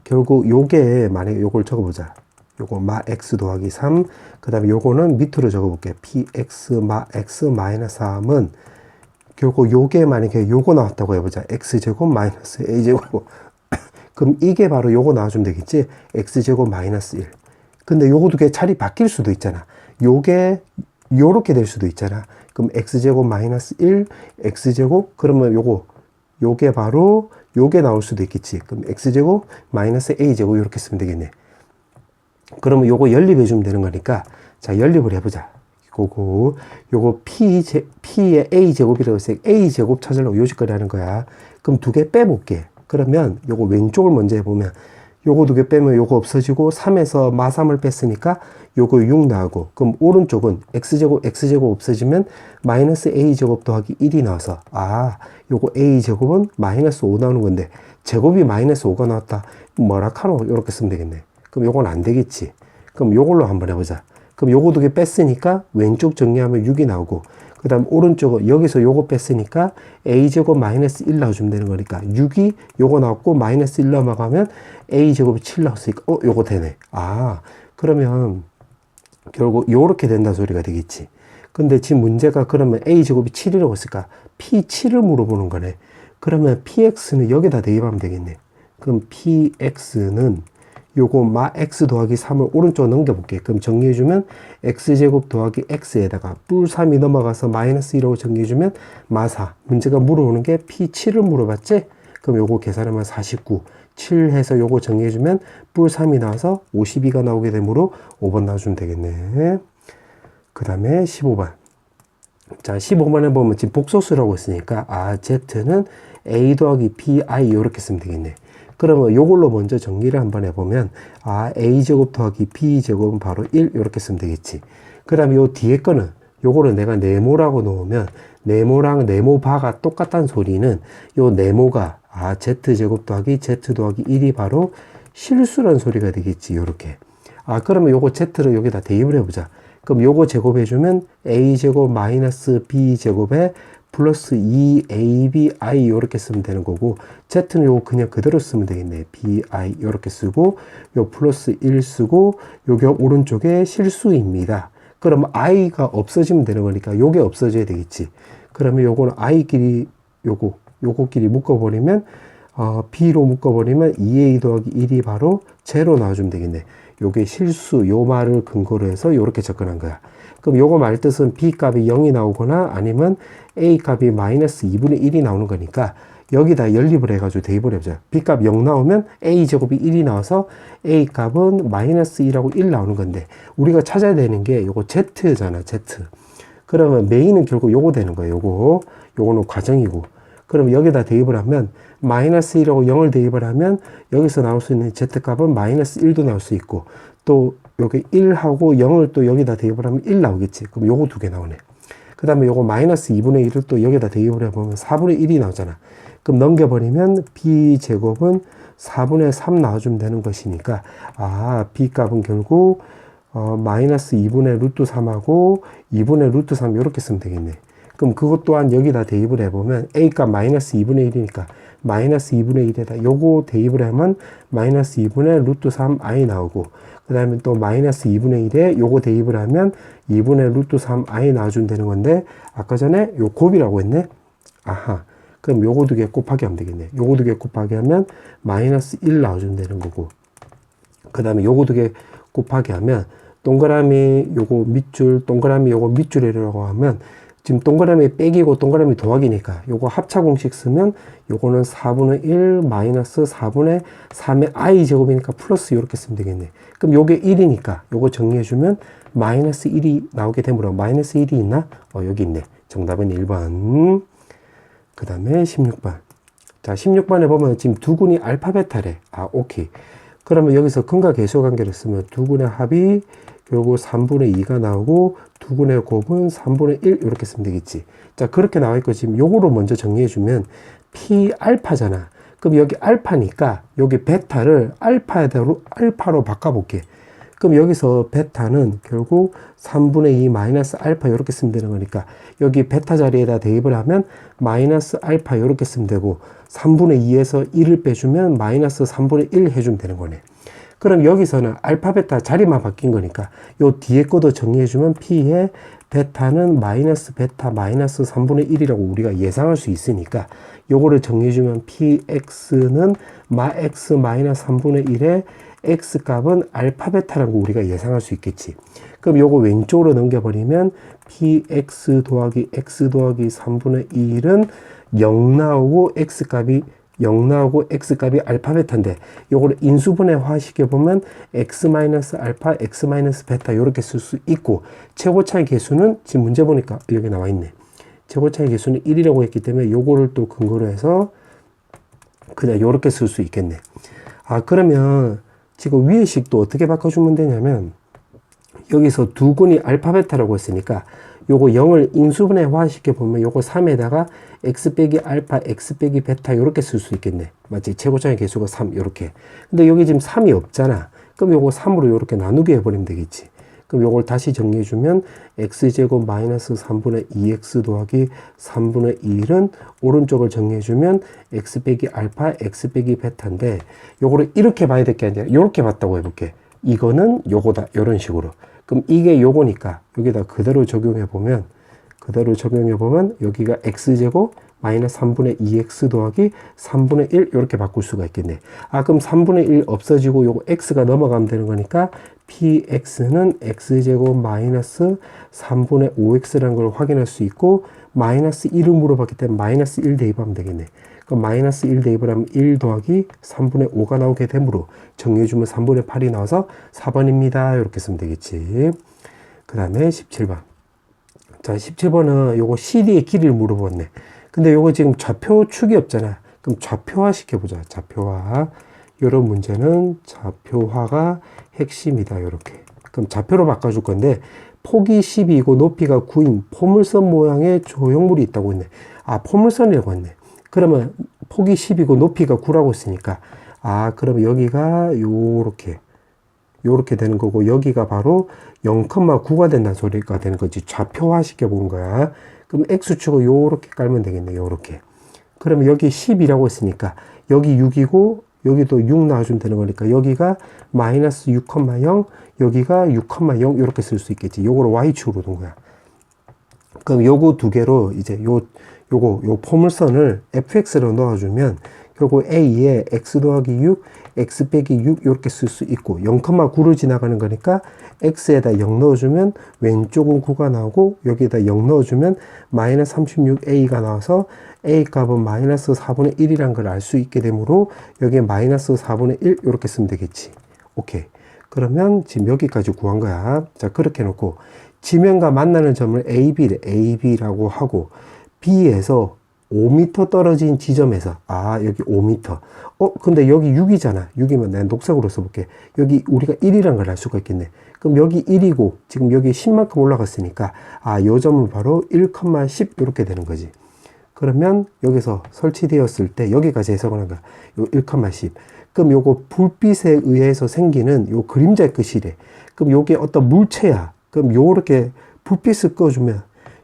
결국 요게 만약에 요걸 적어보자. 요거 마 x 더하기 3, 그 다음에 요거는 밑으로 적어볼게. px 마 x 마이너스 3은 결국 요게 만약에 요거 나왔다고 해보자. x제곱 마이너스 a제곱. 그럼 이게 바로 요거 나와주면 되겠지. x제곱 마이너스 1. 근데 요거 두 개 자리 바뀔 수도 있잖아. 요게 요렇게 될 수도 있잖아. 그럼 x제곱 마이너스 1, x제곱, 그러면 요게 바로 요게 나올 수도 있겠지. 그럼 x제곱 마이너스 a제곱 이렇게 쓰면 되겠네. 그러면 요거 연립해주면 되는 거니까, 자, 연립을 해보자. 요거 P의 A제곱이라고 해서 A제곱 찾으려고 요짓거리 하는 거야. 그럼 두 개 빼볼게. 그러면 요거 왼쪽을 먼저 해보면, 요거 두 개 빼면 요거 없어지고, 3에서 마3을 뺐으니까 요거 6 나오고, 그럼 오른쪽은 X제곱 없어지면 마이너스 A제곱 더하기 1이 나와서, 요거 A제곱은 마이너스 5 나오는 건데, 제곱이 마이너스 5가 나왔다. 뭐라 카노? 이렇게 쓰면 되겠네. 그럼 요건 안 되겠지. 그럼 요걸로 한번 해보자. 그럼 요거 두 개 뺐으니까 왼쪽 정리하면 6이 나오고, 그 다음 오른쪽은 여기서 요거 뺐으니까 a제곱 마이너스 1 나와주면 되는 거니까 6이 요거 나왔고 마이너스 1 넘어가면 a제곱이 7 나왔으니까 요거 되네. 그러면 결국 요렇게 된다 소리가 되겠지. 근데 지금 문제가 그러면 a제곱이 7이라고 했을까? p7을 물어보는 거네. 그러면 px는 여기다 대입하면 되겠네. 그럼 px는 요거 마 x 더하기 3을 오른쪽 넘겨볼게. 그럼 정리해주면 x제곱 더하기 x에다가 뿔 3이 넘어가서 마이너스 1하고 정리해주면 마 4. 문제가 물어오는 게 p7을 물어봤지? 그럼 요거 계산하면 49. 7 해서 요거 정리해주면 뿔 3이 나와서 52가 나오게 되므로 5번 나와주면 되겠네. 그 다음에 15번. 자, 15번에 보면 지금 복소수라고 했으니까 z는 a 더하기 bi 이렇게 쓰면 되겠네. 그러면 요걸로 먼저 정리를 한번 해보면 a제곱 더하기 b제곱은 바로 1 이렇게 쓰면 되겠지. 그 다음에 요 뒤에 거는 요거를 내가 네모라고 놓으면 네모랑 네모바가 똑같다는 소리는 요 네모가 z제곱 더하기 z 더하기 1이 바로 실수라는 소리가 되겠지. 요렇게. 그러면 요거 z를 여기다 대입을 해보자. 그럼 요거 제곱해주면 a제곱 마이너스 b제곱에 플러스 2abi 이렇게 쓰면 되는 거고, z는 요거 그냥 그대로 쓰면 되겠네. bi 이렇게 쓰고, 요 플러스 1 쓰고, 요게 오른쪽에 실수입니다. 그럼 i가 없어지면 되는 거니까 요게 없어져야 되겠지. 그러면 요거는 i끼리 요거끼리 묶어버리면 b로 묶어버리면 2a 더하기 1이 바로 제로 나와주면 되겠네. 요게 실수, 요 말을 근거로 해서 요렇게 접근한 거야. 그럼 요거 말 뜻은 b 값이 0이 나오거나 아니면 a 값이 마이너스 2분의 1이 나오는 거니까 여기다 연립을 해가지고 대입을 해보자. b 값 0 나오면 a 제곱이 1이 나와서 a 값은 마이너스 1하고 1 나오는 건데 우리가 찾아야 되는 게 요거 z잖아, z. 그러면 메인은 결국 요거 되는 거예요. 요거는 과정이고. 그럼 여기다 대입을 하면 마이너스 1하고 0을 대입을 하면 여기서 나올 수 있는 z값은 마이너스 1도 나올 수 있고 또 여기 1하고 0을 또 여기다 대입을 하면 1 나오겠지. 그럼 요거 두 개 나오네. 그 다음에 요거 마이너스 2분의 1을 또 여기다 대입을 해보면 4분의 1이 나오잖아. 그럼 넘겨버리면 b제곱은 4분의 3 나와주면 되는 것이니까 b값은 결국 마이너스 2분의 루트 3하고 2분의 루트 3 이렇게 쓰면 되겠네. 그럼 그것 또한 여기다 대입을 해보면 a값 마이너스 2분의 1이니까 마이너스 2분의 1에다 요거 대입을 하면 마이너스 2분의 루트 3i 나오고 그 다음에 또 마이너스 2분의 1에 요거 대입을 하면 2분의 루트 3i 나와주면 되는 건데 아까 전에 요 곱이라고 했네. 그럼 요거 두 개 곱하기 하면 되겠네. 요거 두 개 곱하기 하면 마이너스 1 나와주면 되는 거고 그 다음에 요거 두 개 곱하기 하면 동그라미 요거 밑줄 동그라미 요거 밑줄이라고 하면 지금 동그라미 빼기고 동그라미 더하기니까 요거 합차 공식 쓰면 요거는 4분의 1 마이너스 4분의 3의 i 제곱이니까 플러스 이렇게 쓰면 되겠네. 그럼 요게 1이니까 요거 정리해주면 마이너스 1이 나오게 되므로 마이너스 1이 있나? 여기 있네. 정답은 1번. 그 다음에 16번. 자, 16번에 보면 지금 두근이 알파 베타래. 오케이. 그러면 여기서 근과 계수 관계를 쓰면 두근의 합이 결국 3분의 2가 나오고 두근의 곱은 3분의 1 이렇게 쓰면 되겠지. 자, 그렇게 나와 있고 지금 요거로 먼저 정리해 주면 p 알파잖아. 그럼 여기 알파니까 여기 베타를 알파로 바꿔 볼게. 그럼 여기서 베타는 결국 3분의 2 마이너스 알파 이렇게 쓰면 되는 거니까 여기 베타 자리에다 대입을 하면 마이너스 알파 이렇게 쓰면 되고 3분의 2에서 1을 빼주면 마이너스 3분의 1 해주면 되는 거네. 그럼 여기서는 알파 베타 자리만 바뀐 거니까 요 뒤에 것도 정리해주면 p의 베타는 마이너스 베타 마이너스 3분의 1이라고 우리가 예상할 수 있으니까 요거를 정리해주면 px는 x 마이너스 3분의 1에 x 값은 알파 베타라고 우리가 예상할 수 있겠지. 그럼 요거 왼쪽으로 넘겨버리면 px 더하기 x 더하기 3분의 1은 0 나오고 x 값이 0 나오고 x 값이 알파 베타인데 요거를 인수분해화 시켜보면 x 마이너스 알파 x 마이너스 베타 이렇게 쓸 수 있고 최고차의 계수는 지금 문제 보니까 여기 나와 있네. 최고차의 계수는 1이라고 했기 때문에 요거를 또 근거로 해서 그냥 요렇게 쓸 수 있겠네. 그러면 지금 위의 식도 어떻게 바꿔주면 되냐면 여기서 두근이 알파 베타라고 했으니까 요거 0을 인수분해화 시켜보면 요거 3에다가 x 빼기 알파 x 빼기 베타 요렇게 쓸 수 있겠네. 맞지? 최고차의 계수가 3 요렇게. 근데 여기 지금 3이 없잖아. 그럼 요거 3으로 요렇게 나누기 해버리면 되겠지. 그럼 요걸 다시 정리해주면 x제곱 마이너스 3분의 2x 더하기 3분의 1은 오른쪽을 정리해주면 x 빼기 알파 x 빼기 베타인데 요거를 이렇게 봐야 될 게 아니라 요렇게 봤다고 해볼게. 이거는 요거다. 요런 식으로. 그럼 이게 요거니까 여기다 그대로 적용해보면 여기가 x제곱 마이너스 3분의 2x 더하기 3분의 1 이렇게 바꿀 수가 있겠네. 그럼 3분의 1 없어지고 요거 x가 넘어가면 되는 거니까 px는 x제곱 마이너스 3분의 5x라는 걸 확인할 수 있고 마이너스 1을 물어봤기 때문에 마이너스 1 대입하면 되겠네. 그럼 마이너스 1 대입을 하면 1 더하기 3분의 5가 나오게 되므로 정리해주면 3분의 8이 나와서 4번입니다. 이렇게 쓰면 되겠지. 그 다음에 17번. 자, 17번은 요거 CD의 길이를 물어봤네. 근데 요거 지금 좌표축이 없잖아. 그럼 좌표화 시켜보자. 좌표화. 요런 문제는 좌표화가 핵심이다. 요렇게. 그럼 좌표로 바꿔줄 건데 폭이 10이고 높이가 9인 포물선 모양의 조형물이 있다고 했네. 포물선이라고 했네. 그러면 폭이 10이고 높이가 9라고 했으니까 그러면 여기가 요렇게 되는 거고 여기가 바로 0,9가 된다는 소리가 되는 거지. 좌표화 시켜본 거야. 그럼 x축을 요렇게 깔면 되겠네. 요렇게. 그러면 여기 10이라고 했으니까 여기 6이고 여기도 6 나와주면 되는 거니까 여기가 마이너스 6,0 여기가 6,0 이렇게 쓸 수 있겠지. 요거를 y축으로 둔 거야. 그럼 요거 두 개로 이제 요 포물선을 fx로 넣어주면 결국 a에 x 더하기 6, x 빼기 6 이렇게 쓸 수 있고 0,9를 지나가는 거니까 x에다 0 넣어주면 왼쪽은 9가 나오고 여기에다 0 넣어주면 마이너스 36a가 나와서 a 값은 마이너스 4분의 1이란 걸 알 수 있게 되므로 여기에 마이너스 4분의 1 이렇게 쓰면 되겠지. 오케이. 그러면 지금 여기까지 구한 거야. 자, 그렇게 해놓고 지면과 만나는 점을 AB라고 하고 B에서 5m 떨어진 지점에서 여기 5m. 근데 여기 6이잖아. 6이면 내가 녹색으로 써볼게. 여기 우리가 1이란 걸 알 수가 있겠네. 그럼 여기 1이고 지금 여기 10만큼 올라갔으니까 요 점은 바로 1,10 이렇게 되는 거지. 그러면 여기서 설치되었을 때 여기까지 해석을 한 거야. 요 1,10. 그럼 요거 불빛에 의해서 생기는 요 그림자의 끝이래. 그럼 요게 어떤 물체야. 그럼 요렇게 불빛을 꺼주면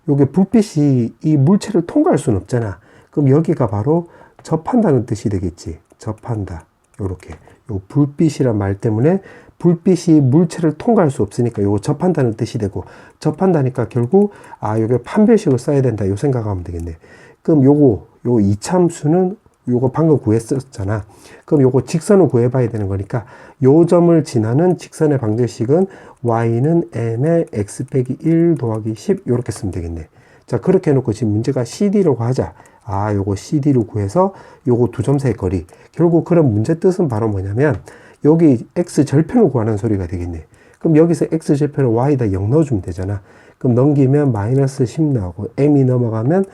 요게 불빛이 이 물체를 통과할 수는 없잖아. 그럼 여기가 바로 접한다는 뜻이 되겠지. 접한다. 요렇게. 요 불빛이란 말 때문에 불빛이 물체를 통과할 수 없으니까 요거 접한다는 뜻이 되고 접한다니까 결국 요게 판별식을 써야 된다. 요 생각하면 되겠네. 그럼 요 이참수는 요거 방금 구했었잖아. 그럼 요거 직선을 구해봐야 되는 거니까 요 점을 지나는 직선의 방정식은 y는 m의 x 빼기 1 더하기 10 이렇게 쓰면 되겠네. 자, 그렇게 해놓고 지금 문제가 CD라고 하자. 요거 CD를 구해서 요거 두 점 사이 거리. 결국 그런 문제 뜻은 바로 뭐냐면 여기 x 절편을 구하는 소리가 되겠네. 그럼 여기서 x 절편을 y에다 0 넣어주면 되잖아. 그럼 넘기면 마이너스 10 나오고 m이 넘어가면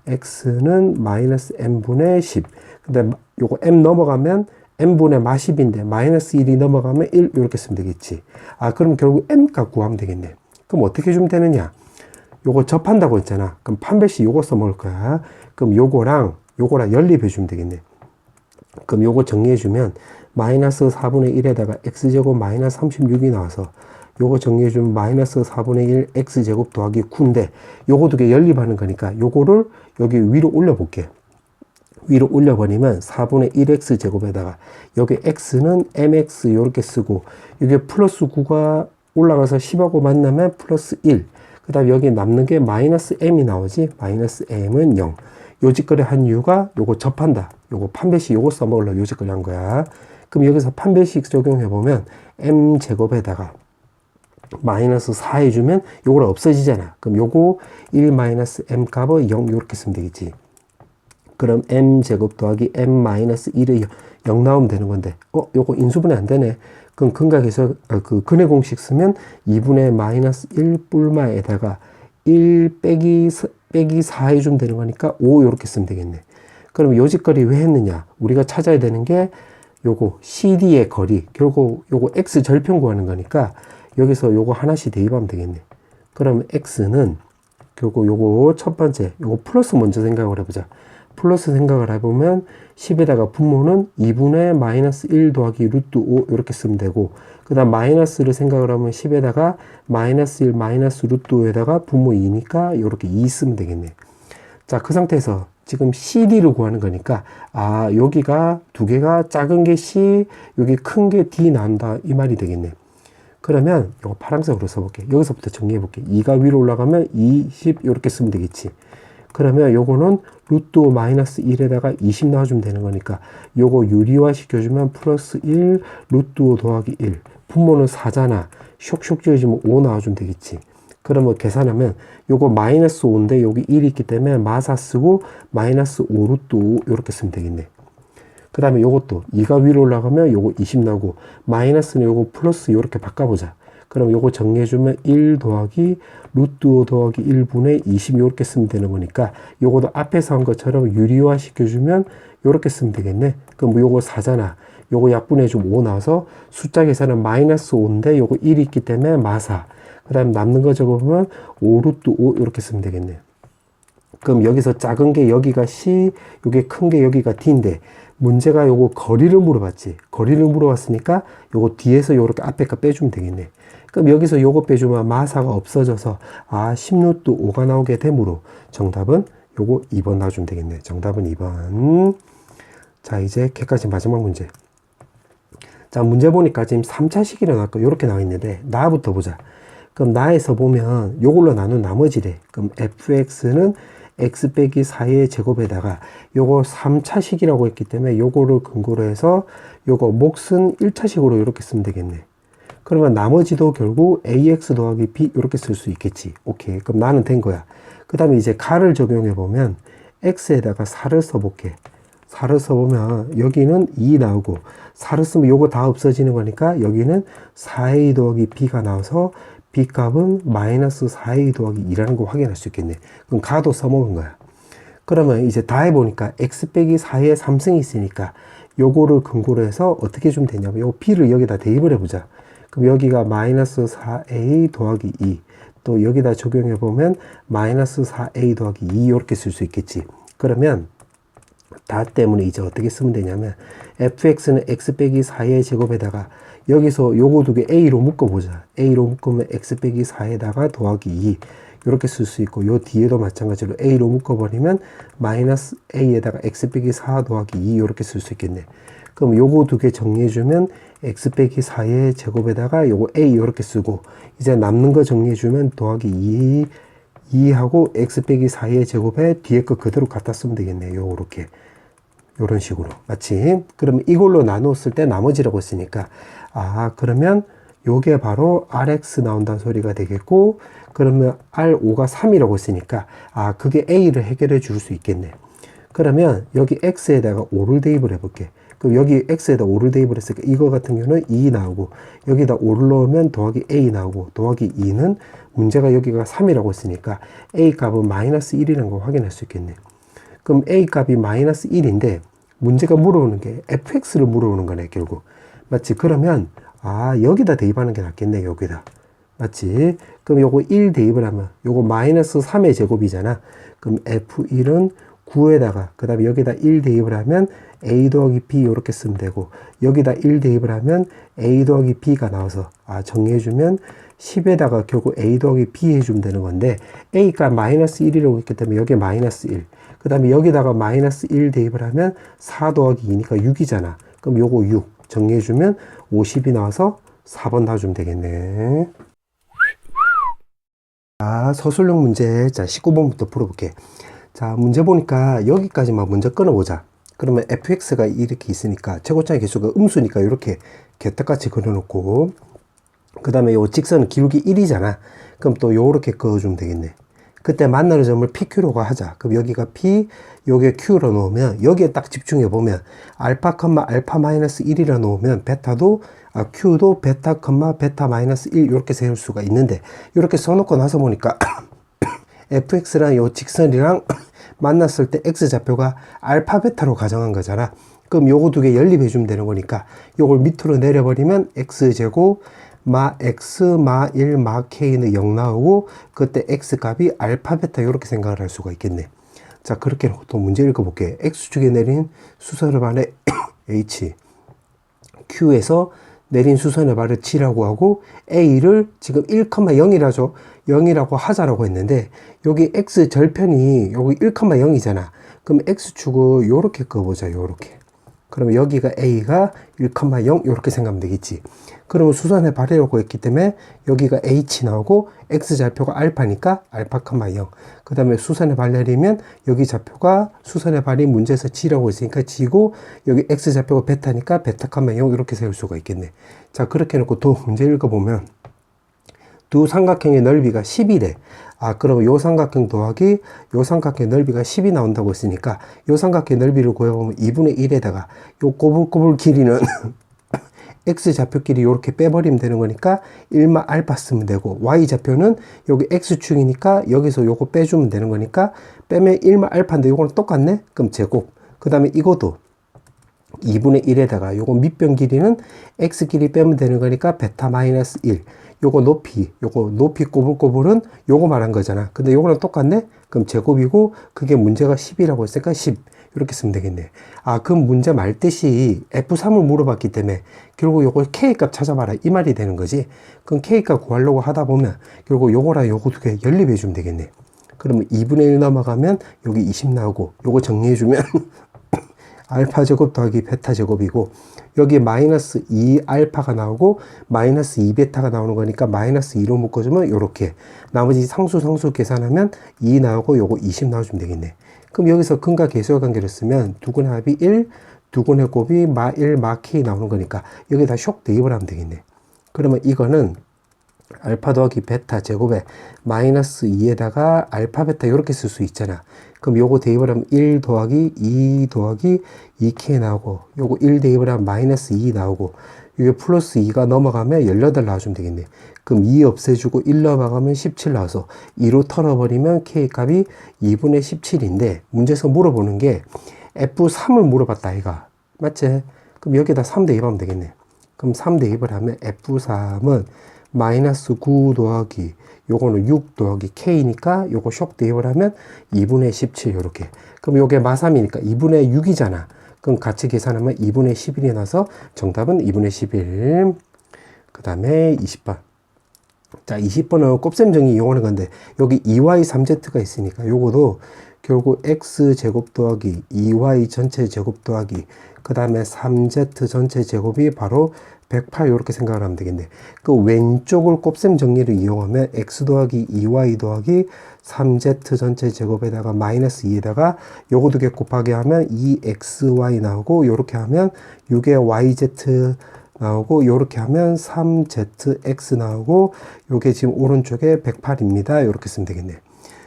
x는 마이너스 m분의 10. 근데 요거 m 넘어가면 m분의 마 10인데 마이너스 1이 넘어가면 1 이렇게 쓰면 되겠지. 그럼 결국 m 값 구하면 되겠네. 그럼 어떻게 주면 되느냐? 요거 접한다고 했잖아. 그럼 판별식 요거 써먹을 거야. 그럼 요거랑 연립해 주면 되겠네. 그럼 요거 정리해 주면 마이너스 4분의 1에다가 x제곱 마이너스 36이 나와서 요거 정리해 주면 마이너스 4분의 1 x제곱 더하기 9인데 요거 두 개 연립하는 거니까 요거를 여기 위로 올려 볼게. 위로 올려버리면 4분의 1x 제곱에다가 여기 x는 mx 이렇게 쓰고 이게 플러스 9가 올라가서 10하고 만나면 플러스 1. 그 다음 여기 남는 게 마이너스 m이 나오지. 마이너스 m은 0. 요 짓거리 한 이유가 요거 접한다. 요거 판별식 요거 써먹으려고 요 짓거리 한 거야. 그럼 여기서 판별식 적용해보면 m 제곱에다가 마이너스 4 해주면 요거 없어지잖아. 그럼 요거 1 마이너스 m 값을 0 이렇게 쓰면 되겠지. 그럼 m 제곱 더하기 m 마이너스 1이 0 나오면 되는 건데 요거 인수분해 안 되네. 그럼 근각에서 그 근의 공식 쓰면 2분의 마이너스 1 뿔마에다가 1 빼기 4 해주면 되는 거니까 5 이렇게 쓰면 되겠네. 그럼 요 짓거리 왜 했느냐? 우리가 찾아야 되는 게 요거 CD의 거리. 결국 요거 x 절편 구하는 거니까 여기서 요거 하나씩 대입하면 되겠네. 그럼 x는 결국 요거 첫 번째 요거 플러스 먼저 생각을 해보자. 플러스 생각을 해보면 10에다가 분모는 2분의 마이너스 1 더하기 루트 5 이렇게 쓰면 되고 그 다음 마이너스를 생각을 하면 10에다가 마이너스 1 마이너스 루트 5에다가 분모 2니까 이렇게 2 쓰면 되겠네. 자, 그 상태에서 지금 CD를 구하는 거니까 여기가 두 개가 작은 게 C 여기 큰 게 D 나온다 이 말이 되겠네. 그러면 이거 파란색으로 써볼게. 여기서부터 정리해 볼게. 2가 위로 올라가면 20 이렇게 쓰면 되겠지. 그러면 요거는 루트 5 마이너스 1에다가 20 넣어주면 되는 거니까 요거 유리화 시켜주면 플러스 1 루트 5 더하기 1 분모는 4잖아. 쇽쇽 지어주면 5 나와주면 되겠지. 그러면 계산하면 요거 마이너스 5인데 여기 1이 있기 때문에 마사 쓰고 마이너스 5 루트 5 이렇게 쓰면 되겠네. 그 다음에 요것도 2가 위로 올라가면 요거 20 나오고 마이너스는 요거 플러스 이렇게 바꿔보자. 그럼 요거 정리해주면 1 더하기 루트 5 더하기 1분의 20 이렇게 쓰면 되는 거니까 요것도 앞에서 한 것처럼 유리화 시켜주면 이렇게 쓰면 되겠네. 그럼 요거 4잖아. 요거 약분해주면 5 나와서 숫자 계산은 마이너스 5인데 요거 1이 있기 때문에 마사. 그 다음 남는 거 적어보면 5 루트 5 이렇게 쓰면 되겠네. 그럼 여기서 작은 게 여기가 C, 요게 큰 게 여기가 D인데 문제가 요거 거리를 물어봤지. 거리를 물어봤으니까 요거 뒤에서 요렇게 앞에 거 빼주면 되겠네. 그럼 여기서 요거 빼주면 마사가 없어져서 10루트 5가 나오게 되므로 정답은 요거 2번 놔주면 되겠네. 정답은 2번. 자, 이제 걔까지 마지막 문제. 자, 문제 보니까 지금 3차식이 나왔고 요렇게 나와 있는데 나부터 보자. 그럼 나에서 보면 요걸로 나눈 나머지래. 그럼 fx는 x 빼기 4의 제곱에다가 요거 3차식이라고 했기 때문에 요거를 근거로 해서 요거 몫은 1차식으로 이렇게 쓰면 되겠네. 그러면 나머지도 결국 ax 더하기 b 이렇게 쓸 수 있겠지. 오케이. 그럼 나는 된 거야. 그 다음에 이제 가를 적용해 보면 x에다가 4를 써볼게. 4를 써보면 여기는 2 나오고 4를 쓰면 요거 다 없어지는 거니까 여기는 4a 더하기 b가 나와서 b 값은 마이너스 4a 더하기 2라는 거 확인할 수 있겠네. 그럼 가도 써먹은 거야. 그러면 이제 다 해보니까 x 빼기 4에 3승이 있으니까 요거를 근거로 해서 어떻게 좀 되냐면 요 b를 여기다 대입을 해보자. 그럼 여기가 마이너스 4a 더하기 2 또 여기다 적용해 보면 마이너스 4a 더하기 2 이렇게 쓸 수 있겠지. 그러면 다 때문에 이제 어떻게 쓰면 되냐면 fx는 x 빼기 4의 제곱에다가 여기서 요거 두 개 a로 묶어보자. a로 묶으면 x 빼기 4에다가 더하기 2 이렇게 쓸 수 있고 요 뒤에도 마찬가지로 a로 묶어버리면 마이너스 a에다가 x 빼기 4 더하기 2 이렇게 쓸 수 있겠네. 그럼 요거 두 개 정리해주면 x 빼기 4의 제곱에다가 요거 a 이렇게 쓰고 이제 남는 거 정리해주면 더하기 2하고 x 빼기 4의 제곱에 뒤에 거 그대로 갖다 쓰면 되겠네. 요렇게 요런 식으로 맞지? 그러면 이걸로 나눴을 때 나머지라고 했으니까 그러면 요게 바로 rx 나온다는 소리가 되겠고 그러면 r5가 3이라고 했으니까 그게 a를 해결해 줄 수 있겠네. 그러면 여기 x에다가 5를 대입을 해볼게. 그럼 여기 x에다 5를 대입을 했으니까 이거 같은 경우는 2 나오고 여기다 5를 넣으면 더하기 a 나오고 더하기 2는 문제가 여기가 3이라고 했으니까 a 값은 마이너스 1이라는 거 확인할 수 있겠네. 그럼 a 값이 마이너스 1인데 문제가 물어오는 게 fx를 물어오는 거네 결국. 맞지? 그러면 여기다 대입하는 게 낫겠네. 여기다. 맞지? 그럼 요거 1 대입을 하면 요거 마이너스 3의 제곱이잖아. 그럼 f1은 9에다가 그 다음에 여기다 1 대입을 하면 a 더하기 b 이렇게 쓰면 되고 여기다 1 대입을 하면 a 더하기 b가 나와서 정리해주면 10에다가 결국 a 더하기 b 해주면 되는 건데 a가 마이너스 1이라고 했기 때문에 여기에 마이너스 1 그 다음에 여기다가 마이너스 1 대입을 하면 4 더하기 2니까 6이잖아. 그럼 요거 6 정리해주면 50이 나와서 4번 놔주면 되겠네. 서술형 문제 19번부터 풀어볼게. 자, 문제 보니까 여기까지만 먼저 끊어보자. 그러면 fx가 이렇게 있으니까 최고차의 개수가 음수니까 이렇게 개떡같이 그려놓고 그 다음에 요 직선은 기울기 1이잖아. 그럼 또 요렇게 그어주면 되겠네. 그때 만나는 점을 PQ로가 하자. 그럼 여기가 P, 요게 Q로 놓으면 여기에 딱 집중해 보면 알파, 알파 마이너스 1이라 놓으면 베타도 Q도 베타, 베타 마이너스 1 이렇게 세울 수가 있는데 이렇게 써놓고 나서 보니까 fx랑 요 직선이랑 만났을 때 x좌표가 알파 베타로 가정한 거잖아. 그럼 요거 두 개 연립해 주면 되는 거니까 요걸 밑으로 내려버리면 x제곱 마 x 마 1 마 k는 0 나오고 그때 x 값이 알파 베타 이렇게 생각을 할 수가 있겠네. 자, 그렇게 놓고 또 문제 읽어볼게. x축에 내린 수선의 반의 h q에서 내린 수선의 발을 G라고 하고 A를 지금 1,0이라죠. 0이라고 하자라고 했는데 여기 X 절편이 여기 1,0이잖아. 그럼 X축을 요렇게 그어보자. 요렇게. 그러면 여기가 A가 1,0 요렇게 생각하면 되겠지. 그러면 수선의 발이라고 했기 때문에 여기가 H 나오고 X좌표가 알파니까 알파, 0. 그 다음에 수선의 발 내리면 여기 좌표가 수선의 발이 문제에서 G라고 했으니까 G고 여기 X좌표가 베타니까 베타, 0 이렇게 세울 수가 있겠네. 자, 그렇게 해놓고 또 문제 읽어보면 두 삼각형의 넓이가 10이래. 그러면 요 삼각형 더하기 요 삼각형의 넓이가 10이 나온다고 했으니까 요 삼각형의 넓이를 구해보면 2분의 1에다가 요 꼬불꼬불 길이는 x좌표끼리 이렇게 빼버리면 되는 거니까 1마 알파 쓰면 되고 y좌표는 여기 x축이니까 여기서 요거 빼주면 되는 거니까 빼면 1마 알파인데 요거는 똑같네? 그럼 제곱. 그 다음에 이것도 2분의 1에다가 요거 밑변 길이는 x 길이 빼면 되는 거니까 베타 마이너스 1. 요거 높이 꼬불꼬불은 요거 말한 거잖아. 근데 요거랑 똑같네? 그럼 제곱이고 그게 문제가 10이라고 했으니까 10. 이렇게 쓰면 되겠네. 그럼 문제 말듯이 F3을 물어봤기 때문에 결국 요거 K값 찾아봐라 이 말이 되는 거지. 그럼 K값 구하려고 하다 보면 결국 요거랑 요거 두 개 연립해 주면 되겠네. 그러면 2분의 1 넘어가면 여기 20 나오고 요거 정리해 주면 알파 제곱 더하기 베타 제곱이고, 여기 마이너스 2 알파가 나오고 마이너스 2 베타가 나오는 거니까 마이너스 2로 묶어주면 요렇게, 나머지 상수 계산하면 2 나오고 요거 20 나와주면 되겠네. 그럼 여기서 근과 계수의 관계를 쓰면 두근의 합이 1, 두근의 곱이 마 1, 마 k 나오는 거니까 여기다 쇽 대입을 하면 되겠네. 그러면 이거는 알파 더하기 베타 제곱에 마이너스 2에다가 알파 베타 이렇게 쓸 수 있잖아. 그럼 요거 대입을 하면 1 더하기 2 더하기 2k 나오고, 요거 1 대입을 하면 마이너스 2 나오고, 이게 플러스 2가 넘어가면 18 나와주면 되겠네. 그럼 2 없애주고 1 넘어가면 17 나와서 2로 털어버리면 k 값이 2분의 17인데, 문제에서 물어보는 게 F3을 물어봤다 아이가. 맞지? 그럼 여기다 3 대입하면 되겠네. 그럼 3 대입을 하면 F3은 마이너스 9 더하기 요거는 6 더하기 k니까 요거 쇽 대입을 하면 2분의 17 요렇게. 그럼 요게 마3이니까 2분의 6이잖아. 그럼 같이 계산하면 2분의 11이 나서 정답은 2분의 11. 그 다음에 20번. 자, 20번은 곱셈 정리 이용하는 건데, 여기 2y3z가 있으니까 요거도 결국 x제곱 더하기 2y 전체 제곱 더하기 그 다음에 3z 전체 제곱이 바로 108 이렇게 생각을 하면 되겠네. 그 왼쪽을 곱셈 정리를 이용하면 x 더하기 2y 더하기 3z 전체 제곱에다가 마이너스 2에다가 요거 두 개 곱하기 하면 2xy 나오고, 요렇게 하면 6의 yz 나오고, 요렇게 하면 3zx 나오고, 요게 지금 오른쪽에 108입니다. 요렇게 쓰면 되겠네.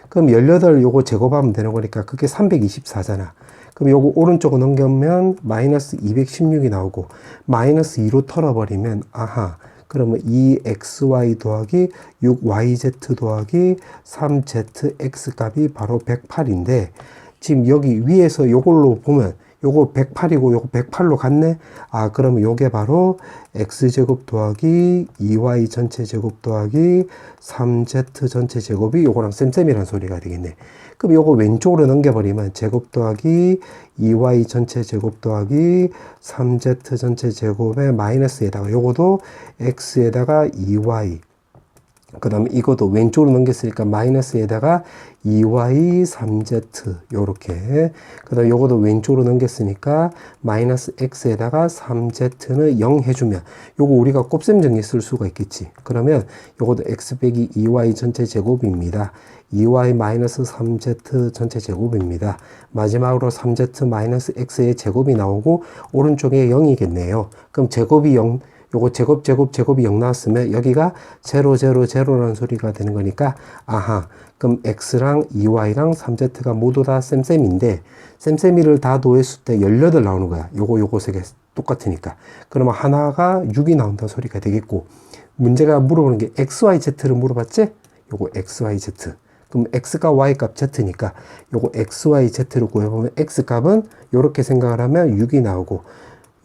그럼 18 요거 제곱하면 되는 거니까 그게 324잖아. 그럼 요거 오른쪽으로 넘기면 마이너스 216이 나오고, 마이너스 2로 털어버리면, 아하, 그러면 2xy 더하기 6yz 더하기 3zx 값이 바로 108인데, 지금 여기 위에서 요걸로 보면 요거 108이고 요거 108로 갔네. 아, 그러면 요게 바로 x제곱 더하기 2y 전체 제곱 더하기 3z 전체 제곱이 요거랑 쌤쌤이란 소리가 되겠네. 그럼 요거 왼쪽으로 넘겨버리면 제곱 더하기 2y 전체 제곱 더하기 3z 전체 제곱에 마이너스에다가 요거도 x에다가 2y, 그 다음에 이것도 왼쪽으로 넘겼으니까 마이너스에다가 2y 3z 요렇게, 그 다음에 요것도 왼쪽으로 넘겼으니까 마이너스 x에다가 3z는 0 해주면 요거 우리가 곱셈 정리 쓸 수가 있겠지. 그러면 요것도 x 빼기 2y 전체 제곱입니다. 2y 마이너스 3z 전체 제곱입니다. 마지막으로 3z 마이너스 x의 제곱이 나오고 오른쪽에 0이겠네요. 그럼 제곱이 0, 요거 제곱이 0 나왔으면 여기가 0, 0, 0라는 소리가 되는 거니까, 아하, 그럼 x랑 2y랑 3z가 모두 다 쌤쌤인데, 쌤쌤이를 다 더했을 때 18 나오는 거야. 요거 세 개 똑같으니까. 그러면 하나가 6이 나온다는 소리가 되겠고, 문제가 물어보는 게 xyz를 물어봤지? 요거 xyz. 그럼 x가 y 값 z니까 요거 xyz를 구해보면 x 값은 요렇게 생각을 하면 6이 나오고,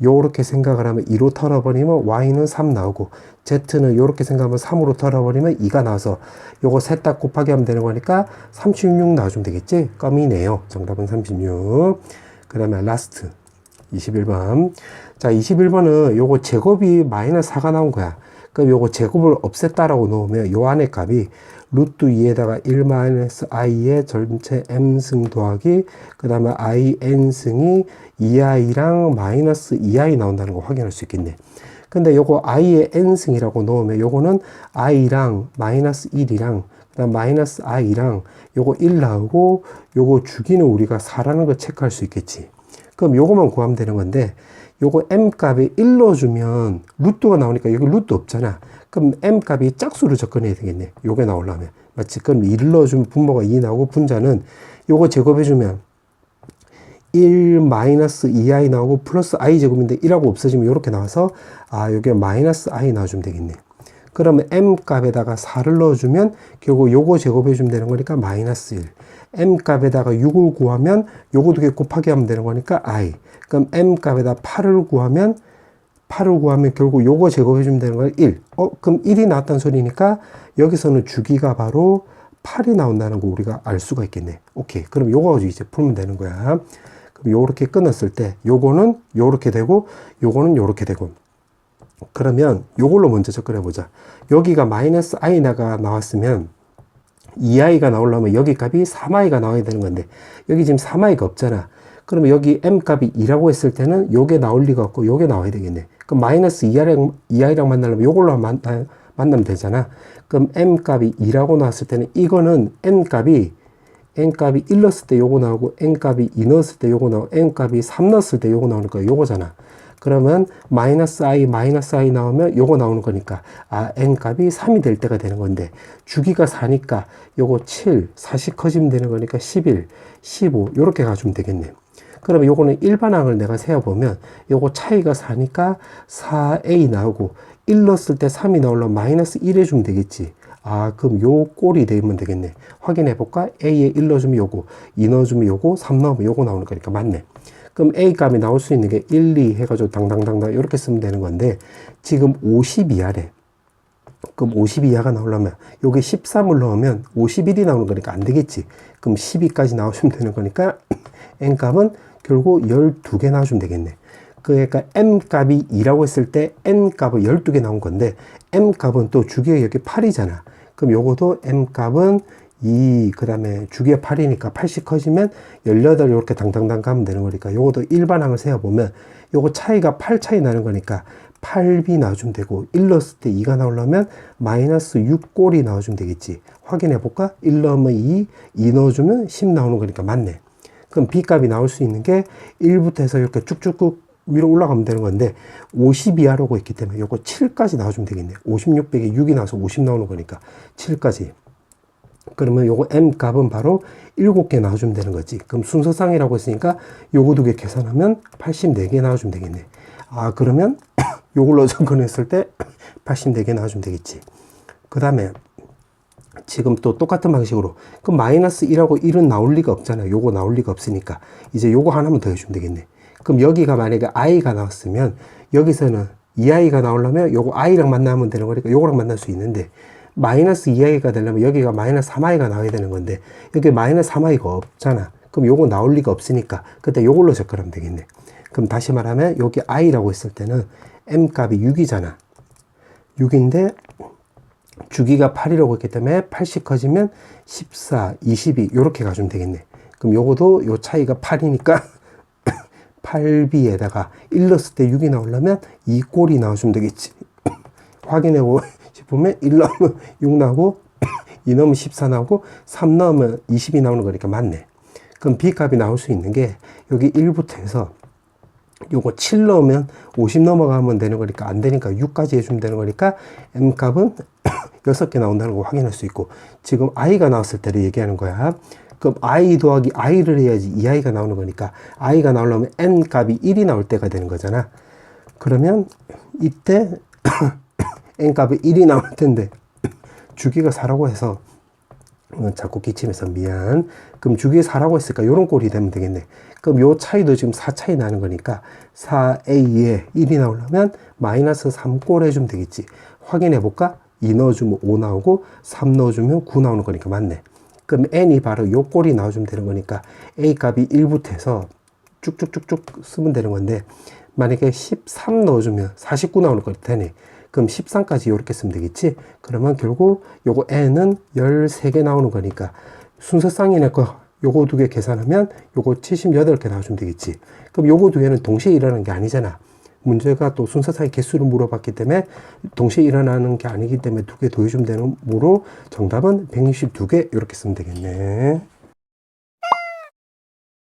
요렇게 생각을 하면 2로 털어버리면 y는 3 나오고, z는 요렇게 생각하면 3으로 털어버리면 2가 나와서 요거 셋 다 곱하기 하면 되는 거니까 36 나와주면 되겠지? 껌이네요. 정답은 36. 그 다음에 라스트 21번. 자, 21번은 요거 제곱이 마이너스 4가 나온 거야. 그럼 요거 제곱을 없앴다라고 놓으면 요 안에 값이 루트 2에다가 1 마이너스 i의 전체 m승 더하기 그 다음에 in승이 2i랑 마이너스 2i 나온다는 거 확인할 수 있겠네. 근데 요거 i의 n승이라고 놓으면 요거는 i랑 마이너스 1이랑 그 다음 마이너스 i랑 요거 1 나오고, 요거 주기는 우리가 4라는 거 체크할 수 있겠지. 그럼 요거만 구하면 되는 건데, 요거 m 값이 1 넣어주면 루트가 나오니까 여기 루트 없잖아. 그럼 m 값이 짝수로 접근해야 되겠네. 요게 나오려면. 맞지? 그럼 1을 넣어주면 분모가 2 나오고, 분자는 요거 제곱해주면 1 마이너스 2i 나오고 플러스 i 제곱인데 1하고 없어지면 이렇게 나와서, 아, 요게 마이너스 i 나와주면 되겠네. 그러면 m 값에다가 4를 넣어주면 결국 요거 제곱해주면 되는 거니까 마이너스 1. m 값에다가 6을 구하면 요거 두 개 곱하기 하면 되는 거니까 i. 그럼 m 값에다 8을 구하면 결국 요거 제곱해주면 되는 거는 1. 그럼 1이 나왔다는 소리니까 여기서는 주기가 바로 8이 나온다는 거 우리가 알 수가 있겠네. 오케이. 그럼 요거 가지고 이제 풀면 되는 거야. 그럼 요렇게 끊었을 때 요거는 요렇게 되고 요거는 요렇게 되고, 그러면 요걸로 먼저 접근해 보자. 여기가 마이너스 i가 나왔으면 2i가 나오려면 여기 값이 3i가 나와야 되는 건데, 여기 지금 3i가 없잖아. 그러면 여기 m 값이 2라고 했을 때는 요게 나올 리가 없고 요게 나와야 되겠네. 그럼 마이너스 2i랑 만나려면 요걸로 만나면 되잖아. 그럼 m 값이 2라고 나왔을 때는 이거는 n 값이 1 넣었을 때 요거 나오고 n 값이 2 넣었을 때 요거 나오고 n 값이 3 넣었을 때 요거 나오는 거야. 요거잖아. 그러면 마이너스 i 나오면 요거 나오는 거니까 n 값이 3이 될 때가 되는 건데 주기가 4니까 요거 7, 4씩 커지면 되는 거니까 11, 15 요렇게 가주면 되겠네. 그러면 요거는 일반항을 내가 세어보면 요거 차이가 4니까 4a 나오고 1 넣었을 때 3이 나오려면 마이너스 1 해주면 되겠지. 그럼 요 꼴이 되면 되겠네. 확인해 볼까? a에 1 넣어주면 요거, 2 넣어주면 요거, 3 넣으면 요거 나오는 거니까 맞네. 그럼 a 값이 나올 수 있는 게 1, 2 해가지고 당당당당 이렇게 쓰면 되는 건데 지금 50 이하래. 그럼 50 이하가 나오려면 요게 13을 넣으면 51이 나오는 거니까 안 되겠지. 그럼 12까지 나오시면 되는 거니까 n 값은 결국 12개 나와주면 되겠네. 그러니까 m 값이 2라고 했을 때 n 값은 12개 나온 건데 m 값은 또 주기가 여기 8이잖아. 그럼 요것도 m 값은 2, 그 다음에 주기가 8이니까 80 커지면 18 이렇게 당당당 가면 되는 거니까 요것도 일반항을 세어보면 요거 차이가 8 차이 나는 거니까 8b 나와주면 되고 1 넣었을 때 2가 나오려면 마이너스 6꼴이 나와주면 되겠지. 확인해 볼까? 1 넣으면 2 넣어주면 10 나오는 거니까 맞네. 그럼 b 값이 나올 수 있는 게 1부터 해서 이렇게 쭉쭉 위로 올라가면 되는 건데 50 이하라고 했기 때문에 요거 7까지 나와주면 되겠네. 56 빼기 6이 나와서 50 나오는 거니까 7까지. 그러면 요거 m 값은 바로 7개 나와주면 되는 거지. 그럼 순서상이라고 했으니까 요거 2개 계산하면 84개 나와주면 되겠네. 그러면 요걸로 접근했을 때 84개 나와주면 되겠지. 그 다음에 지금 또 똑같은 방식으로 그럼 마이너스 1하고 1은 나올 리가 없잖아. 요거 나올 리가 없으니까 이제 요거 하나만 더 해주면 되겠네. 그럼 여기가 만약에 i가 나왔으면 여기서는 2i가 나오려면 요거 i랑 만나면 되는 거니까 요거랑 만날 수 있는데 마이너스 2i가 되려면 여기가 마이너스 3i가 나와야 되는 건데 여기 마이너스 3i가 없잖아. 그럼 요거 나올 리가 없으니까 그때 요걸로 접근하면 되겠네. 그럼 다시 말하면 여기 i라고 했을 때는 m 값이 6이잖아. 6인데 주기가 8이라고 했기 때문에 80 커지면 14, 22 요렇게 가주면 되겠네. 그럼 요거도 요 차이가 8이니까 8b에다가 1 넣었을 때 6이 나오려면 2꼴이 나와주면 되겠지. 확인해 보면 1 넣으면 6 나오고 2 넣으면 14 나오고 3 넣으면 20이 나오는 거니까 맞네. 그럼 b 값이 나올 수 있는 게 여기 1부터 해서 요거 7 넣으면 50 넘어가면 되는 거니까 안 되니까 6까지 해주면 되는 거니까 m 값은 6개 나온다는 거 확인할 수 있고 지금 i가 나왔을 때를 얘기하는 거야. 그럼 i 더하기 i를 해야지 2i가 나오는 거니까 i가 나오려면 n 값이 1이 나올 때가 되는 거잖아. 그러면 이때 n 값이 1이 나올 텐데 주기가 4라고 해서 자꾸 기침해서 미안. 그럼 주기가 4라고 했으니까 요런 꼴이 되면 되겠네. 그럼 요 차이도 지금 4 차이 나는 거니까 4a에 1이 나오려면 마이너스 3꼴 해주면 되겠지. 확인해 볼까? 2 넣어주면 5 나오고 3 넣어주면 9 나오는 거니까 맞네. 그럼 n이 바로 요 꼴이 나와주면 되는 거니까 a 값이 1부터 해서 쭉쭉쭉쭉 쓰면 되는 건데 만약에 13 넣어주면 49 나오는 거 되네. 그럼 13까지 이렇게 쓰면 되겠지. 그러면 결국 요거 n은 13개 나오는 거니까 순서쌍이네 거 요거 2개 계산하면 요거 78개 나와주면 되겠지. 그럼 요거 2개는 동시에 일어나는 게 아니잖아. 문제가 또 순서상의 개수를 물어봤기 때문에 동시에 일어나는 게 아니기 때문에 2개 더해주면 되는므로 정답은 162개 이렇게 쓰면 되겠네.